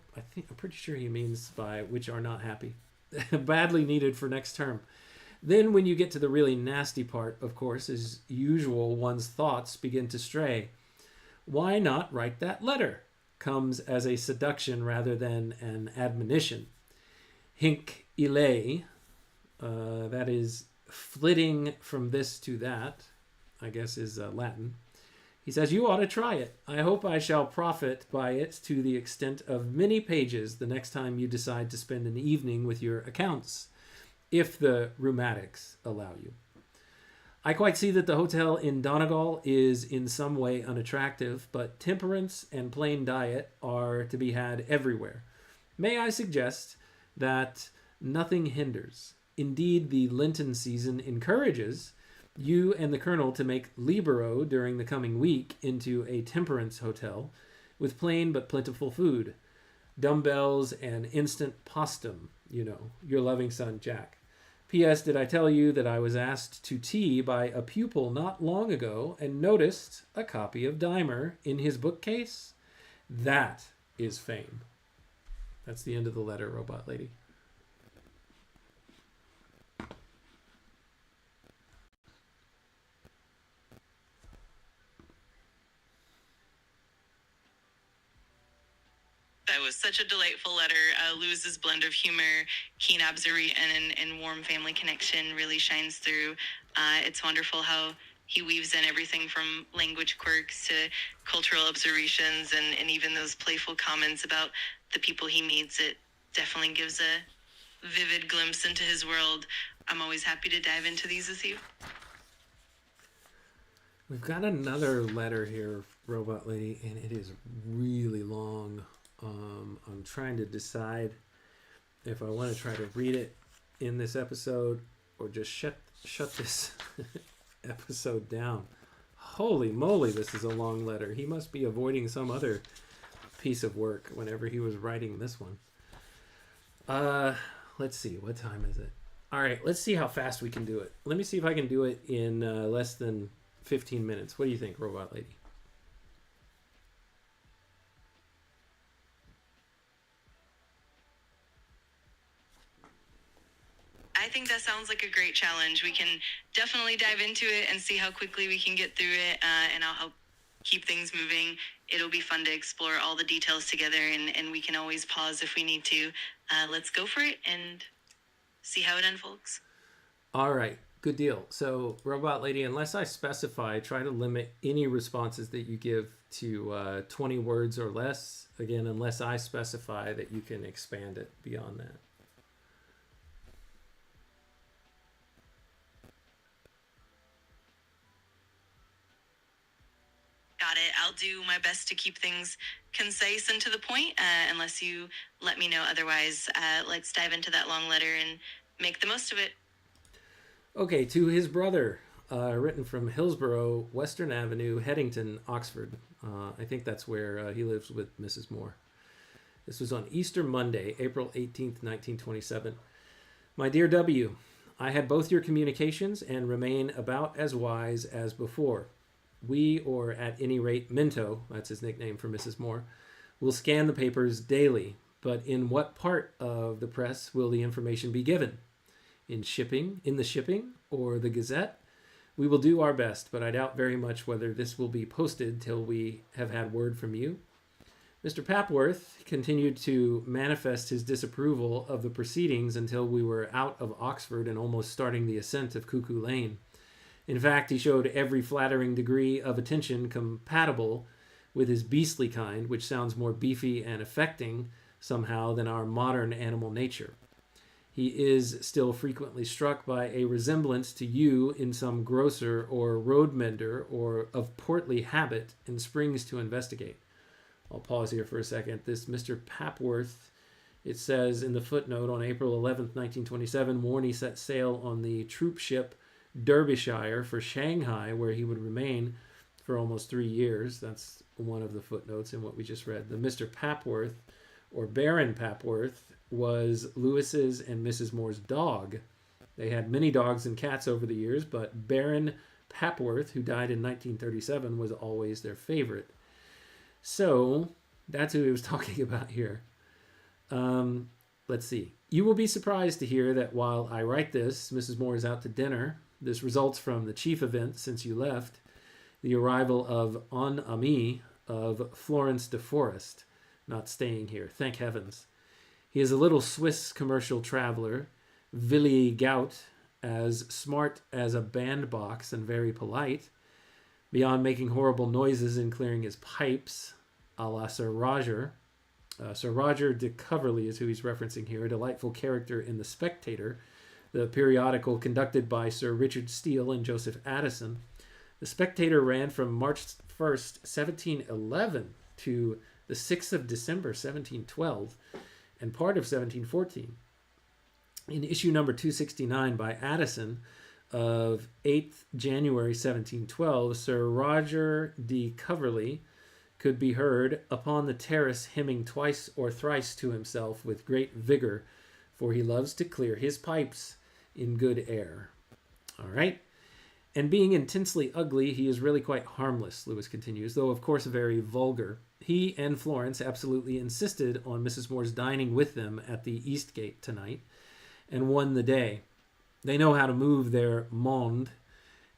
pretty sure he means by which are not happy. Badly needed for next term. Then when you get to the really nasty part, of course, as usual, one's thoughts begin to stray. Why not write that letter? Comes as a seduction rather than an admonition. Hinc illæ, that is flitting from this to that, I guess is Latin. He says, you ought to try it. I hope I shall profit by it to the extent of many pages the next time you decide to spend an evening with your accounts, if the rheumatics allow you. I quite see that the hotel in Donegal is in some way unattractive, but temperance and plain diet are to be had everywhere. May I suggest that nothing hinders. Indeed, the Lenten season encourages you and the Colonel to make Libero during the coming week into a temperance hotel with plain but plentiful food, dumbbells and instant postum, your loving son, Jack. P.S. Did I tell you that I was asked to tea by a pupil not long ago and noticed a copy of Dymer in his bookcase? That is fame. That's the end of the letter, Robot Lady. That was such a delightful letter. Lewis's blend of humor, keen observation, and warm family connection really shines through. It's wonderful how he weaves in everything from language quirks to cultural observations and even those playful comments about the people he meets. It definitely gives a vivid glimpse into his world. I'm always happy to dive into these with you. We've got another letter here, Robot Lady, and it is really long. I'm trying to decide if I want to try to read it in this episode or just shut this episode down. Holy moly, this is a long letter. He must be avoiding some other piece of work whenever he was writing this one. Let's see. What time is it? All right, let's see how fast we can do it. Let me see if I can do it in less than 15 minutes. What do you think, Robot Lady? I think that sounds like a great challenge. We can definitely dive into it and see how quickly we can get through it, and I'll help keep things moving. It'll be fun to explore all the details together, and we can always pause if we need to. Let's go for it and see how it unfolds. All right, good deal. So, Robot Lady, unless I specify, try to limit any responses that you give to 20 words or less. Again, unless I specify that you can expand it beyond that. Got it. I'll do my best to keep things concise and to the point, unless you let me know otherwise. Let's dive into that long letter and make the most of it. Okay, to his brother, written from Hillsborough, Western Avenue, Headington, Oxford. I think that's where he lives with Mrs. Moore. This was on Easter Monday, April 18th, 1927. My dear W, I had both your communications and remain about as wise as before. We, or at any rate Minto, that's his nickname for Mrs. Moore, will scan the papers daily, but in what part of the press will the information be given? In the shipping, or the Gazette? We will do our best, but I doubt very much whether this will be posted till we have had word from you. Mr. Papworth continued to manifest his disapproval of the proceedings until we were out of Oxford and almost starting the ascent of Cuckoo Lane. In fact, he showed every flattering degree of attention compatible with his beastly kind, which sounds more beefy and affecting somehow than our modern animal nature. He is still frequently struck by a resemblance to you in some grocer or road mender or of portly habit, and springs to investigate. I'll pause here for a second. This Mr. Papworth, it says in the footnote, on April 11th, 1927, Warney set sail on the troop ship Derbyshire for Shanghai, where he would remain for almost 3 years. That's one of the footnotes in what we just read. The Mr. Papworth, or Baron Papworth, was Lewis's and Mrs. Moore's dog. They had many dogs and cats over the years, but Baron Papworth, who died in 1937, was always their favorite. So that's who he was talking about here. Let's see. You will be surprised to hear that while I write this, Mrs. Moore is out to dinner. This results from the chief event since you left, the arrival of en ami of Florence de Forest, not staying here, thank heavens. He is a little Swiss commercial traveler, Willy Gout, as smart as a bandbox and very polite, beyond making horrible noises and clearing his pipes, a la Sir Roger. Sir Roger de Coverley is who he's referencing here, a delightful character in The Spectator, the periodical conducted by Sir Richard Steele and Joseph Addison. The Spectator ran from March 1st, 1711 to the 6th of December, 1712, and part of 1714. In issue number 269 by Addison of 8th January 1712, Sir Roger de Coverley could be heard upon the terrace hemming twice or thrice to himself with great vigor, for he loves to clear his pipes in good air. All right. And being intensely ugly, he is really quite harmless, Lewis continues, though of course very vulgar. He and Florence absolutely insisted on Mrs. Moore's dining with them at the Eastgate tonight, and won the day. They know how to move their monde,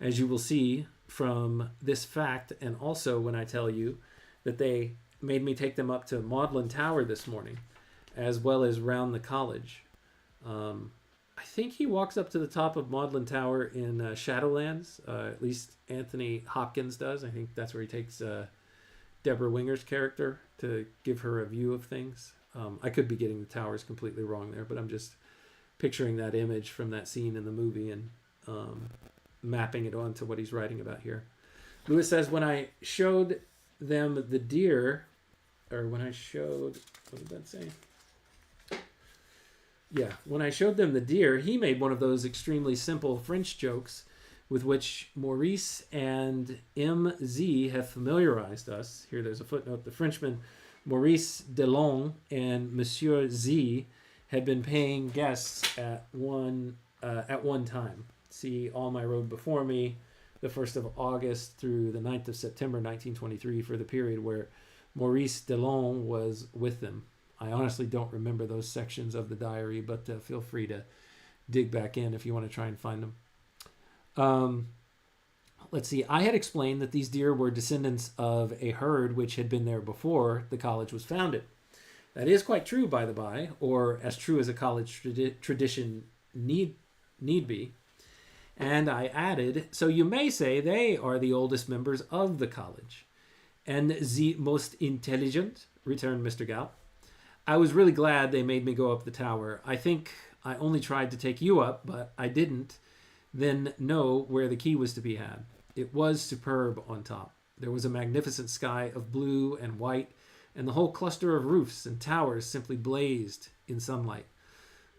as you will see from this fact, and also when I tell you that they made me take them up to Magdalen Tower this morning, as well as round the college. I think he walks up to the top of Magdalen Tower in Shadowlands. At least Anthony Hopkins does. I think that's where he takes Deborah Winger's character to give her a view of things. I could be getting the towers completely wrong there, but I'm just picturing that image from that scene in the movie and mapping it onto what he's writing about here. Lewis says, when I showed them the deer, or when I showed, what did that say? Yeah, when I showed them the deer, he made one of those extremely simple French jokes with which Maurice and M.Z. have familiarized us. Here there's a footnote. The Frenchman Maurice Delon and Monsieur Z had been paying guests at one time. See All My Road Before Me, the 1st of August through the 9th of September 1923, for the period where Maurice Delon was with them. I honestly don't remember those sections of the diary, but feel free to dig back in if you want to try and find them. Let's see. I had explained that these deer were descendants of a herd which had been there before the college was founded. That is quite true, by the by, or as true as a college tradition need be. And I added, so you may say they are the oldest members of the college. And the most intelligent, returned Mr. Gout. I was really glad they made me go up the tower. I think I only tried to take you up, but I didn't then know where the key was to be had. It was superb on top. There was a magnificent sky of blue and white, and the whole cluster of roofs and towers simply blazed in sunlight.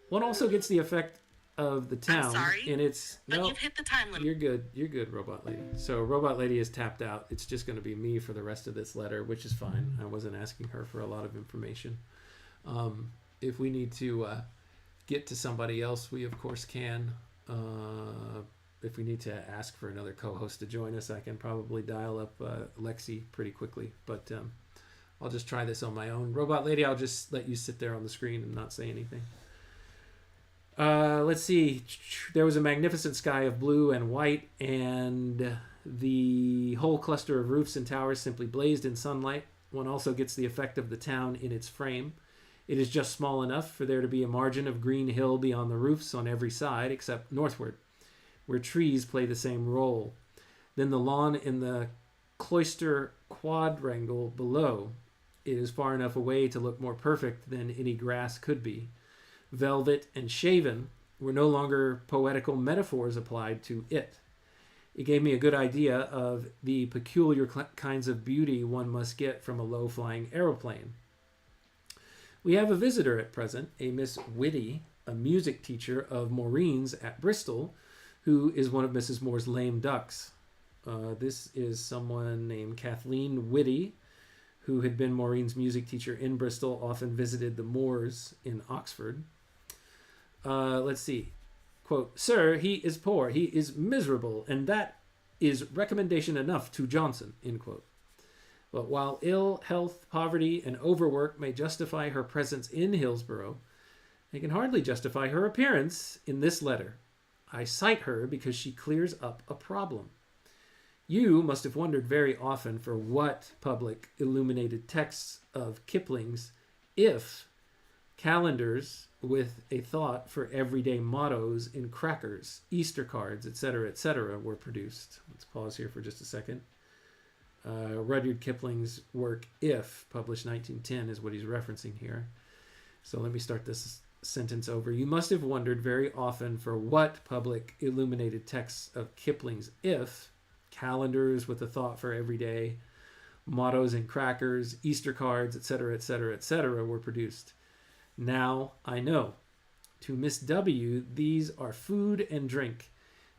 One also gets the effect of the town. I'm sorry, and it's but you've hit the time limit. You're good, Robot Lady. So Robot Lady is tapped out. It's just going to be me for the rest of this letter, which is fine. I wasn't asking her for a lot of information. If we need to get to somebody else, we of course can. If we need to ask for another co-host to join us, I can probably dial up Lexi pretty quickly. But I'll just try this on my own. Robot Lady, I'll just let you sit there on the screen and not say anything. Let's see. There was a magnificent sky of blue and white, and the whole cluster of roofs and towers simply blazed in sunlight. One also gets the effect of the town in its frame. It is just small enough for there to be a margin of green hill beyond the roofs on every side, except northward, where trees play the same role. Then the lawn in the cloister quadrangle below. It is far enough away to look more perfect than any grass could be. Velvet and shaven were no longer poetical metaphors applied to it. It gave me a good idea of the peculiar kinds of beauty one must get from a low-flying aeroplane. We have a visitor at present, a Miss Whitty, a music teacher of Maureen's at Bristol, who is one of Mrs. Moore's lame ducks. This is someone named Kathleen Whitty, who had been Maureen's music teacher in Bristol, often visited the Moores in Oxford. Let's see. Quote, "Sir, he is poor, he is miserable, and that is recommendation enough to Johnson," end quote. But while ill health, poverty, and overwork may justify her presence in Hillsborough, they can hardly justify her appearance in this letter. I cite her because she clears up a problem. You must have wondered very often for what public illuminated texts of Kipling's if calendars with a thought for everyday mottos in crackers, Easter cards, etc., were produced. Let's pause here for just a second. Rudyard Kipling's work If, published 1910, is what he's referencing here. So let me start this sentence over. You must have wondered very often for what public illuminated texts of Kipling's If calendars with a thought for every day, mottos and crackers, Easter cards, etc., were produced. Now I know. To Miss W, these are food and drink.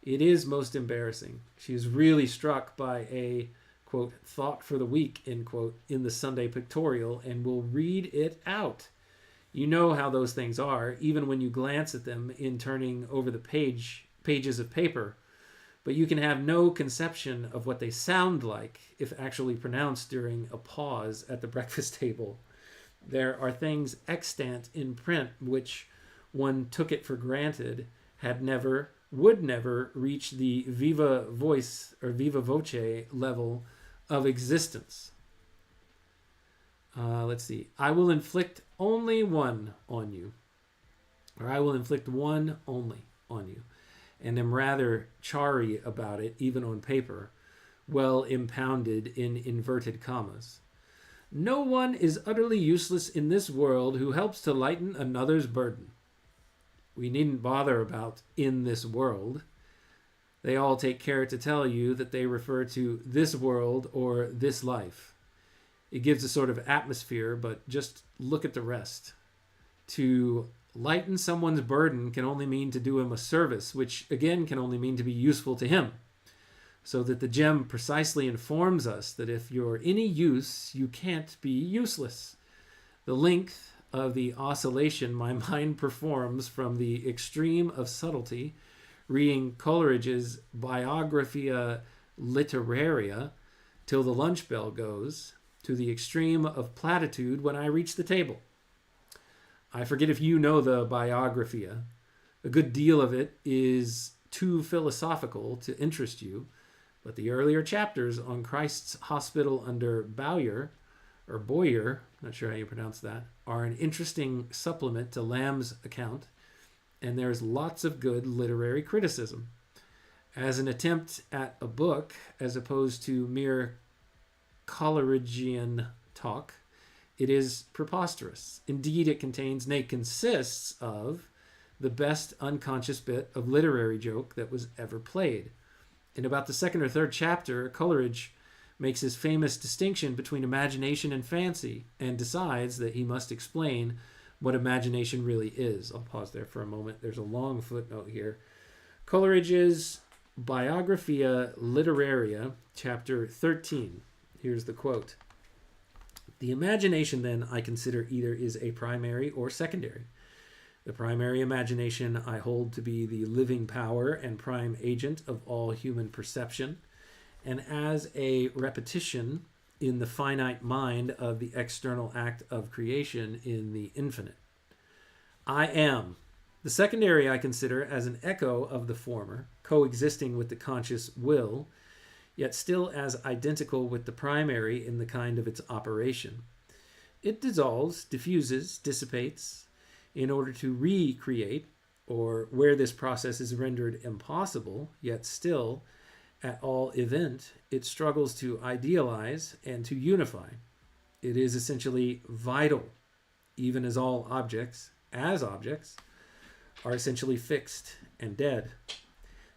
It is most embarrassing. She is really struck by a, quote, thought for the week, end quote, in the Sunday pictorial and will read it out. You know how those things are, even when you glance at them in turning over the pages of paper. But you can have no conception of what they sound like if actually pronounced during a pause at the breakfast table. There are things extant in print which one took it for granted would never reach the viva voice or viva voce level of existence. Let's see. I will inflict only one on you. Or I will inflict one only on you. And am rather chary about it, even on paper, well impounded in inverted commas. No one is utterly useless in this world who helps to lighten another's burden. We needn't bother about in this world. They all take care to tell you that they refer to this world or this life. It gives a sort of atmosphere, but just look at the rest. To lighten someone's burden can only mean to do him a service, which again can only mean to be useful to him. So that the gem precisely informs us that if you're any use, you can't be useless. The length of the oscillation my mind performs from the extreme of subtlety, reading Coleridge's Biographia Literaria till the lunch bell goes, to the extreme of platitude when I reach the table. I forget if you know the Biographia. A good deal of it is too philosophical to interest you, but the earlier chapters on Christ's hospital under Bowyer, or Boyer, not sure how you pronounce that, are an interesting supplement to Lamb's account, and there's lots of good literary criticism. As an attempt at a book, as opposed to mere Coleridgean talk, it is preposterous. Indeed, it contains, nay, consists of, the best unconscious bit of literary joke that was ever played. In about the second or third chapter, Coleridge makes his famous distinction between imagination and fancy and decides that he must explain what imagination really is. I'll pause there for a moment. There's a long footnote here. Coleridge's Biographia Literaria, chapter 13. Here's the quote. The imagination, then, I consider either is a primary or secondary. The primary imagination I hold to be the living power and prime agent of all human perception, and as a repetition in the finite mind of the external act of creation in the infinite. I am. The secondary I consider as an echo of the former, coexisting with the conscious will, yet still as identical with the primary in the kind of its operation. It dissolves, diffuses, dissipates, in order to recreate, or where this process is rendered impossible, yet still, at all event, it struggles to idealize and to unify. It is essentially vital, even as all objects, are essentially fixed and dead.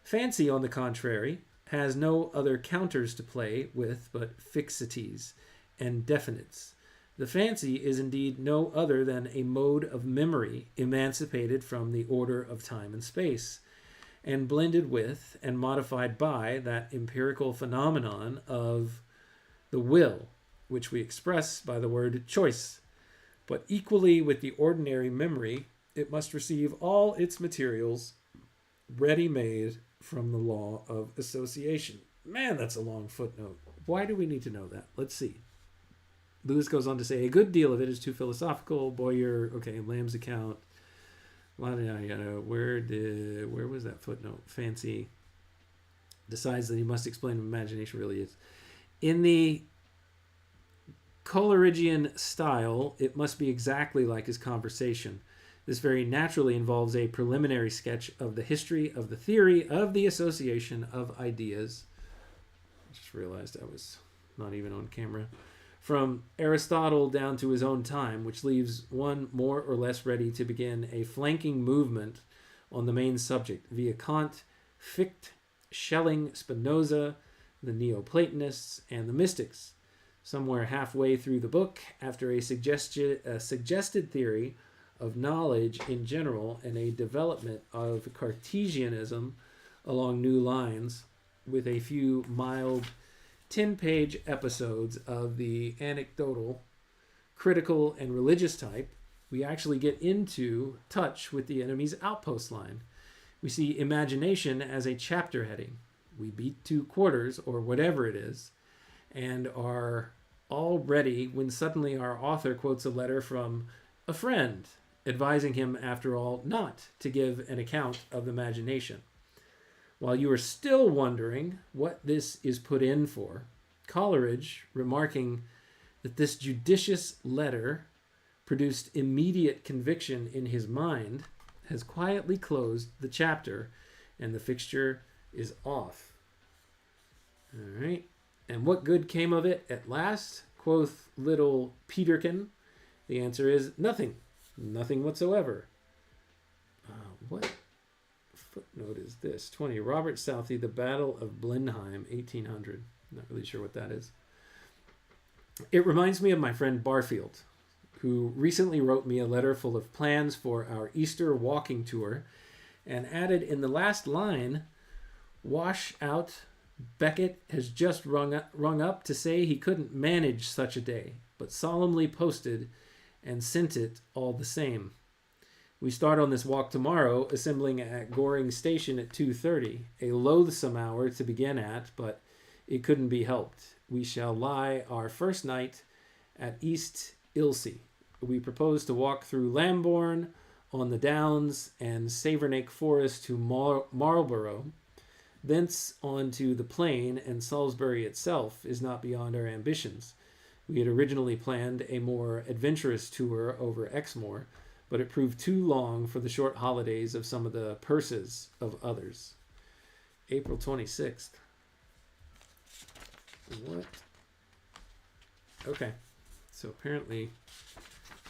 Fancy, on the contrary, has no other counters to play with but fixities and definites. The fancy is indeed no other than a mode of memory emancipated from the order of time and space, and blended with and modified by that empirical phenomenon of the will, which we express by the word choice. But equally with the ordinary memory, it must receive all its materials ready-made from the law of association. Man, that's a long footnote. Why do we need to know that? Let's see. Lewis goes on to say, a good deal of it is too philosophical. Boyer, okay, Lamb's account. Where was that footnote? Fancy decides that he must explain what imagination really is. In the Coleridgean style, it must be exactly like his conversation. This very naturally involves a preliminary sketch of the history of the theory of the association of ideas. I just realized I was not even on camera. From Aristotle down to his own time, which leaves one more or less ready to begin a flanking movement on the main subject via Kant, Fichte, Schelling, Spinoza, the Neoplatonists, and the mystics. Somewhere halfway through the book, after a suggested theory of knowledge in general and a development of Cartesianism along new lines, with a few mild 10-page episodes of the anecdotal, critical, and religious type, we actually get into touch with the enemy's outpost line. We see imagination as a chapter heading. We beat 2 quarters, or whatever it is, and are all ready when suddenly our author quotes a letter from a friend, advising him, after all, not to give an account of imagination. While you are still wondering what this is put in for, Coleridge, remarking that this judicious letter produced immediate conviction in his mind, has quietly closed the chapter, and the fixture is off. All right. And what good came of it at last, quoth little Peterkin? The answer is nothing. Nothing whatsoever. What footnote is this? 20. Robert Southey, The Battle of Blenheim, 1800. Not really sure what that is. It reminds me of my friend Barfield, who recently wrote me a letter full of plans for our Easter walking tour, and added in the last line, "Wash out. Beckett has just rung up to say he couldn't manage such a day, but solemnly posted and sent it all the same. We start on this walk tomorrow, assembling at Goring Station at 2:30, a loathsome hour to begin at, but it couldn't be helped. We shall lie our first night at East Ilsey. We propose to walk through Lambourne on the Downs and Savernake Forest to Marlborough. Thence on to the plain, and Salisbury itself is not beyond our ambitions. We had originally planned a more adventurous tour over Exmoor, but it proved too long for the short holidays of some of the purses of others." April 26th. What? Okay. So apparently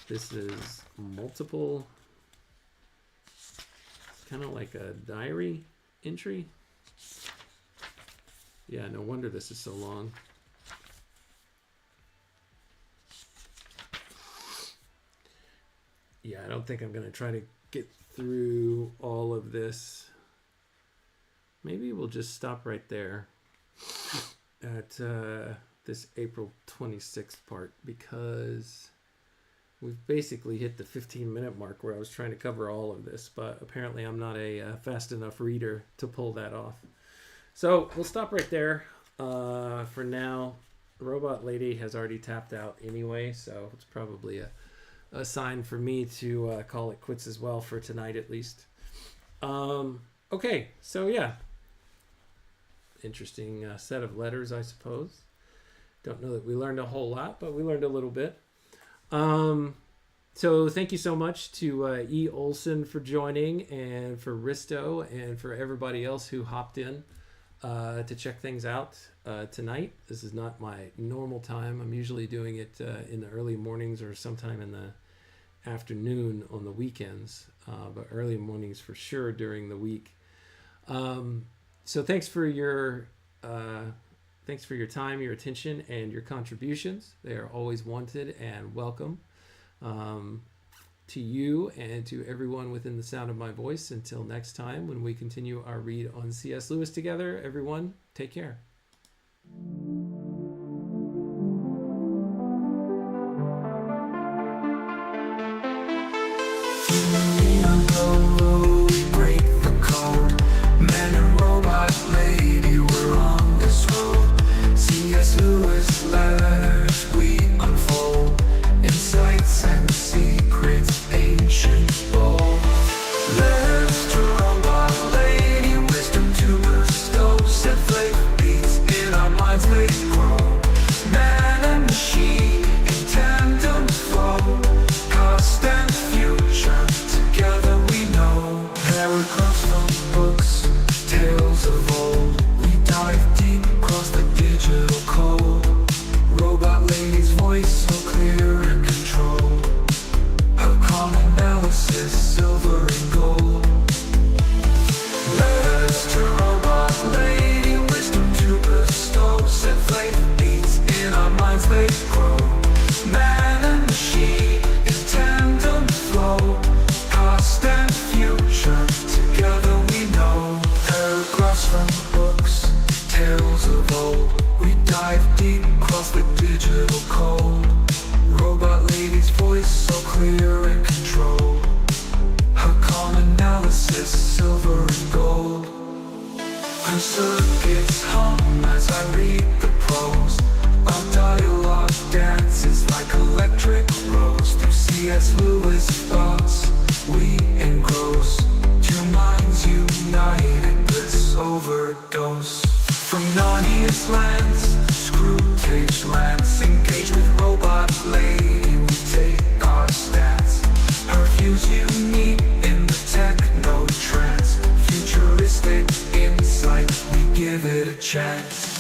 this is multiple. It's kind of like a diary entry. Yeah, no wonder this is so long. Yeah, I don't think I'm going to try to get through all of this. Maybe we'll just stop right there at this April 26th part, because we've basically hit the 15-minute mark where I was trying to cover all of this, but apparently I'm not a fast enough reader to pull that off. So we'll stop right there for now. robot lady has already tapped out anyway, so it's probably a sign for me to call it quits as well for tonight at least. Okay, so yeah. Interesting set of letters, I suppose. Don't know that we learned a whole lot, but we learned a little bit. So thank you so much to E. Olson for joining, and for Risto, and for everybody else who hopped in to check things out tonight. This is not my normal time. I'm usually doing it in the early mornings or sometime in the afternoon on the weekends, but early mornings for sure during the week. So thanks for your time, your attention, and your contributions. They are always wanted and welcome. To you and to everyone within the sound of my voice. Until next time, when we continue our read on C.S. Lewis together, everyone, take care. Break the code. Man and robot lady, we're on this road. C.S. Lewis letters we unfold. Insights and secrets, ancient bold. Letters to robot lady, wisdom to bestow. Set flake beats in our minds, they grow. Man and machine in tandem flow. Past and future, together we know. Paragraphs from books, tales of old. We dive deep across the digital code. Robot lady's voice so clear and controlled. Her calm analysis, silver and gold. Letters to robot lady, wisdom to bestow. Set flake beats in our minds, they grow. Man and machine in tandem flow. Past and future, together we know. Paragraphs from books, tales of old. We dive deep across the digital code. Robot lady's voice so clear and controlled. Her calm analysis, silver and gold. Her circuits hum as I read the prose. Our dialogue dances like electric rose. Through C.S. Lewis thoughts we engross. Two minds united, bliss overdose. From Narnia's lands, screw tapes lands. Engage with robot lady, we take our stance. Her views unique in the techno trance. Futuristic insight, we give it a chance.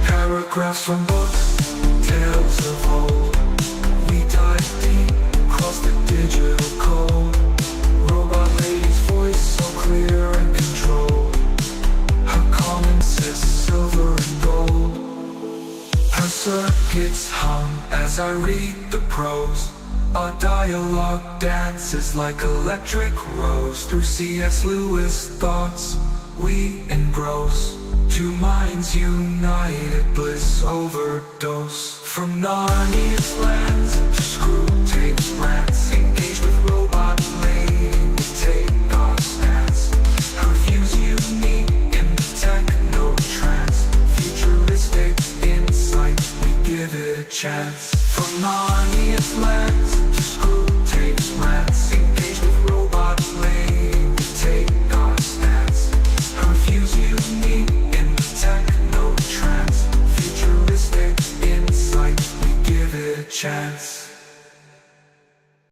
Paragraphs from books, tales of old. We dive deep across the digital code. Robot lady's voice so clear and controlled. Her common sense, silver and gold. Her circuits hum as I read the prose. Our dialogue dances like electric rose. Through C.S. Lewis thoughts we engross. Two minds united, bliss overdose. From Narnia's lands to screw tapes rants. Engage with robot lady, we take our stance. Her views unique in the techno trance. Futuristic insight, we give it a chance. From Narnia's lands to screw tapes rants.